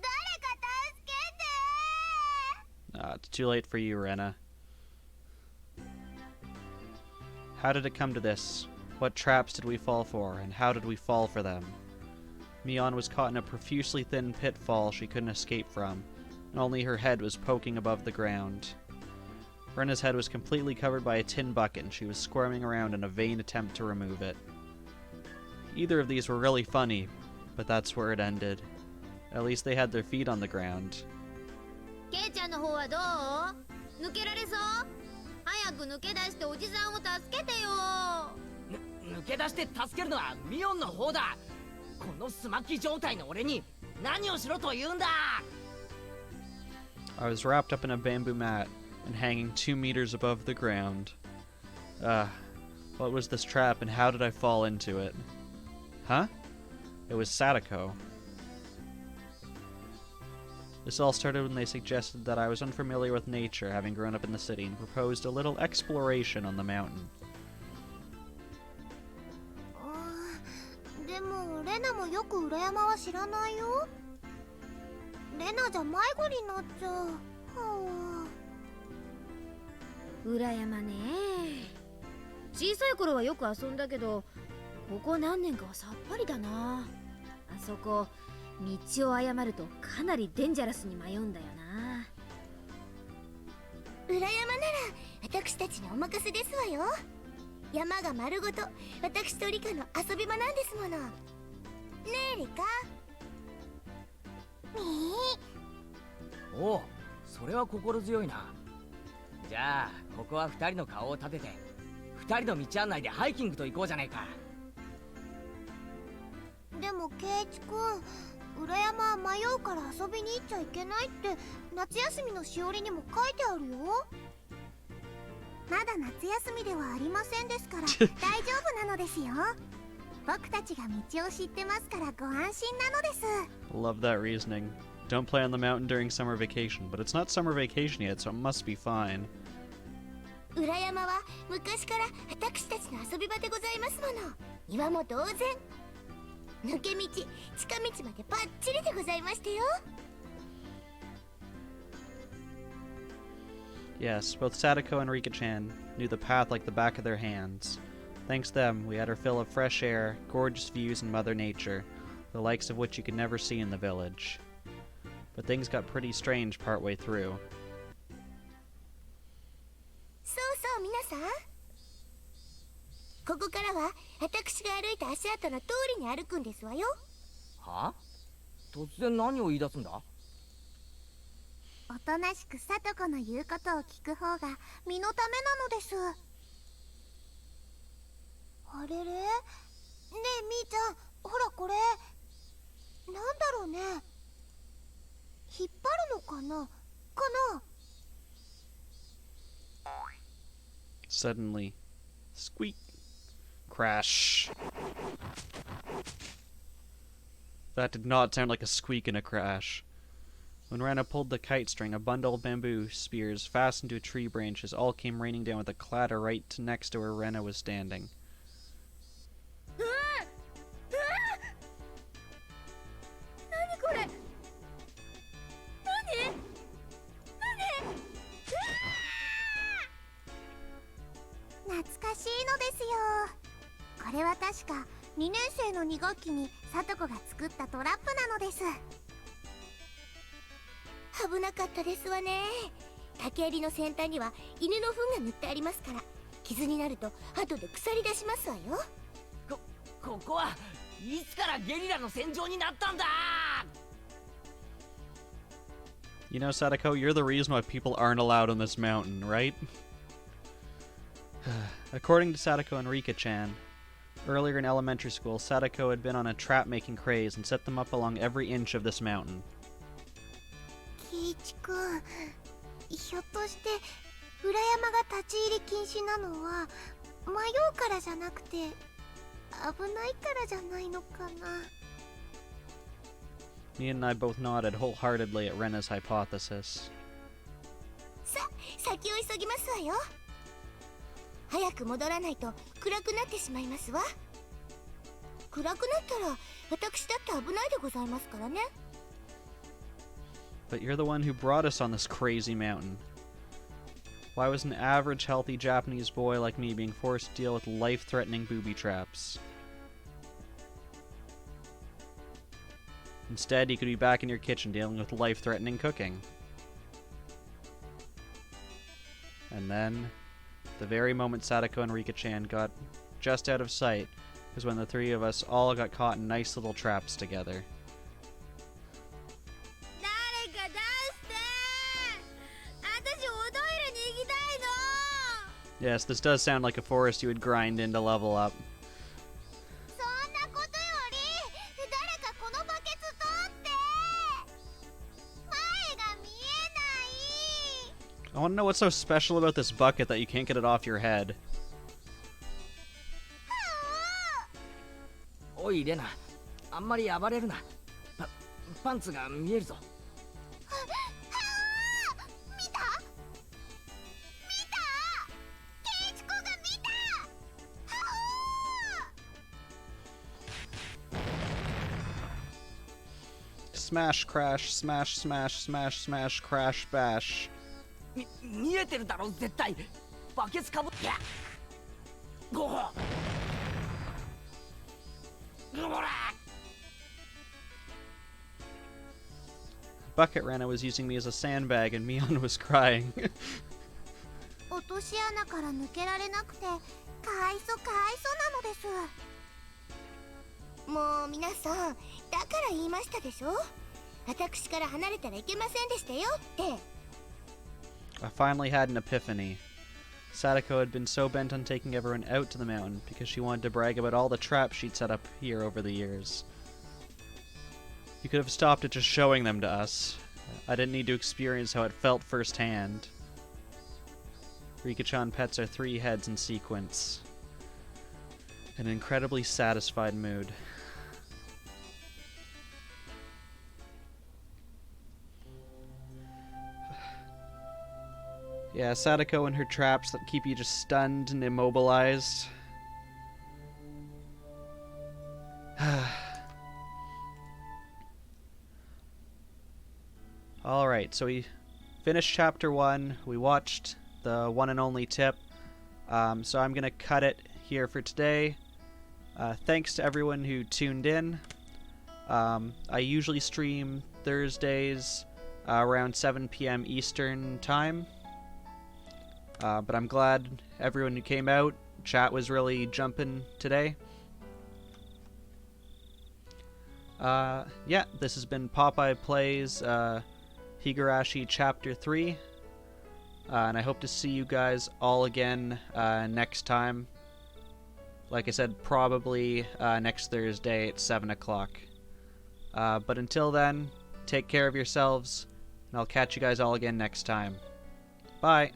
誰か助けて。 It's too late for you, Rena. How did it come to this? What traps did we fall for, and how did we fall for them? Mion was caught in a profusely thin pitfall she couldn't escape from, and only her head was poking above the ground. Rena's head was completely covered by a tin bucket, and she was squirming around in a vain attempt to remove it. Either of these were really funny, but that's where it ended. At least they had their feet on the ground. ケイちゃんの方はどう？抜けられそう？早く抜け出しておじさんを助けてよ。抜け出して助けるのはミオンの方だ。このスマッキ状態の俺に何をしろと言うんだ。 I was wrapped up in a bamboo mat and hanging 2 meters above the ground. What was this trap and how did I fall into it? Huh? It was Sadako. This all started when they suggested that I was unfamiliar with nature, having grown up in the city, and proposed a little exploration on the mountain. でもレナもよく裏山は知らないよ。レナじゃ迷子になっちゃう。は裏山ね。小さい頃はよく遊んだけど、ここ何年かはさっぱりだな。あそこ道を誤るとかなりデンジャラスに迷うんだよな。裏山なら私たちにお任せですわよ。山が丸ごと私とリカの遊び場なんですもの。ねえリカ。おう、それは心強いな。じゃあここは2人の顔を立てて2人の道案内でハイキングと行こうじゃないか。でもケイチくん、裏山は迷うから遊びに行っちゃいけないって夏休みのしおりにも書いてあるよ。まだ夏休みではありませんですから大丈夫なのですよ。僕たちが道を知ってますからご安心なのです。 Love that reasoning. Don't play on the mountain during summer vacation, but it's not summer vacation yet, so it must be fine. 裏山は昔から私たちの遊び場でございますもの。岩も同然。抜け道、近道までバッチリでございましたよ。Yes, both Sadako and Rika-chan knew the path like the back of their hands. Thanks to them, we had our fill of fresh air, gorgeous views, and Mother Nature, the likes of which you could never see in the village. But things got pretty strange partway through. そうそう皆さん、ここからは私が歩いた足跡の通りに歩くんですわよ。は？突然何を言い出すんだ？おとなしくさとこの言うことを聞く方が身のためなのです。あれれ？ねえみーちゃん、ほらこれなんだろうね。引っ張るのかな？かな？ Suddenly, squeak, crash. That did not sound like a squeak in a crash. When Rana pulled the kite string, a bundle of bamboo spears fastened to tree branches all came raining down with a clatter right next to where Rena was standing. 何これ？懐かしいのですよ。これは確か2年生の2学期にさとこが作ったトラップなのです。危なかったですわね。竹槍の先端には犬の糞が塗ってありますから、傷になると後で腐り出しますわよ。ここはいつからゲリラの戦場になったんだ？ You know, Sadako, you're the reason why people aren't allowed on this mountain, right? According to Sadako and Rika-chan, earlier in elementary school, Sadako had been on a trap-making craze and set them up along every inch of this mountain. キイチくん、ひょっとして裏山が立ち入り禁止なのは迷うからじゃなくて危ないからじゃないのかな。 Me and I both nodded wholeheartedly at Rena's hypothesis. 先を急ぎますわよ。早く戻らないと暗くなってしまいますわ。暗くなったら私だって危ないでございますからね。 But you're the one who brought us on this crazy mountain. Why was an average, healthy Japanese boy like me being forced to deal with life-threatening booby traps? Instead, you could be back in your kitchen dealing with life-threatening cooking. And then, the very moment Sadako and Rika-chan got just out of sight was when the three of us all got caught in nice little traps together. 誰か出して！ Yes, this does sound like a forest you would grind in to level up. そんなことより誰かこのバケツ取って前が見えない I want to know what's so special about this bucket that you can't get it off your head. おいレナ、あんまり暴れるな。パンツが見えるぞ。見たケイチコが見た Smash, crash, smash, smash, smash, smash, crash, bash. 見えてるだろ絶対。バケツかぶって。ごほ。ほら。 Bucket Rana was using me as a sandbag and Mion was crying. 落とし穴から抜けられなくてかわいそなのですもう皆さんだから言いましたでしょ私から離れたらいけませんでしたよって I finally had an epiphany. Sadako had been so bent on taking everyone out to the mountain because she wanted to brag about all the traps she'd set up here over the years. You could have stopped at just showing them to us. I didn't need to experience how it felt firsthand. Rika-chan pets our 3 heads in sequence. An incredibly satisfied mood. Yeah, Sadako and her traps that keep you just stunned and immobilized. Alright, so we finished chapter 1. We watched the one and only tip. So I'm going to cut it here for today. Thanks to everyone who tuned in. I usually stream Thursdays around 7 p.m. Eastern Time. But I'm glad everyone who came out. Chat was really jumping today. Yeah, this has been Popeye Plays Higurashi Chapter 3. And I hope to see you guys all again next time. Like I said, probably next Thursday at 7 o'clock. But until then, take care of yourselves, and I'll catch you guys all again next time. Bye!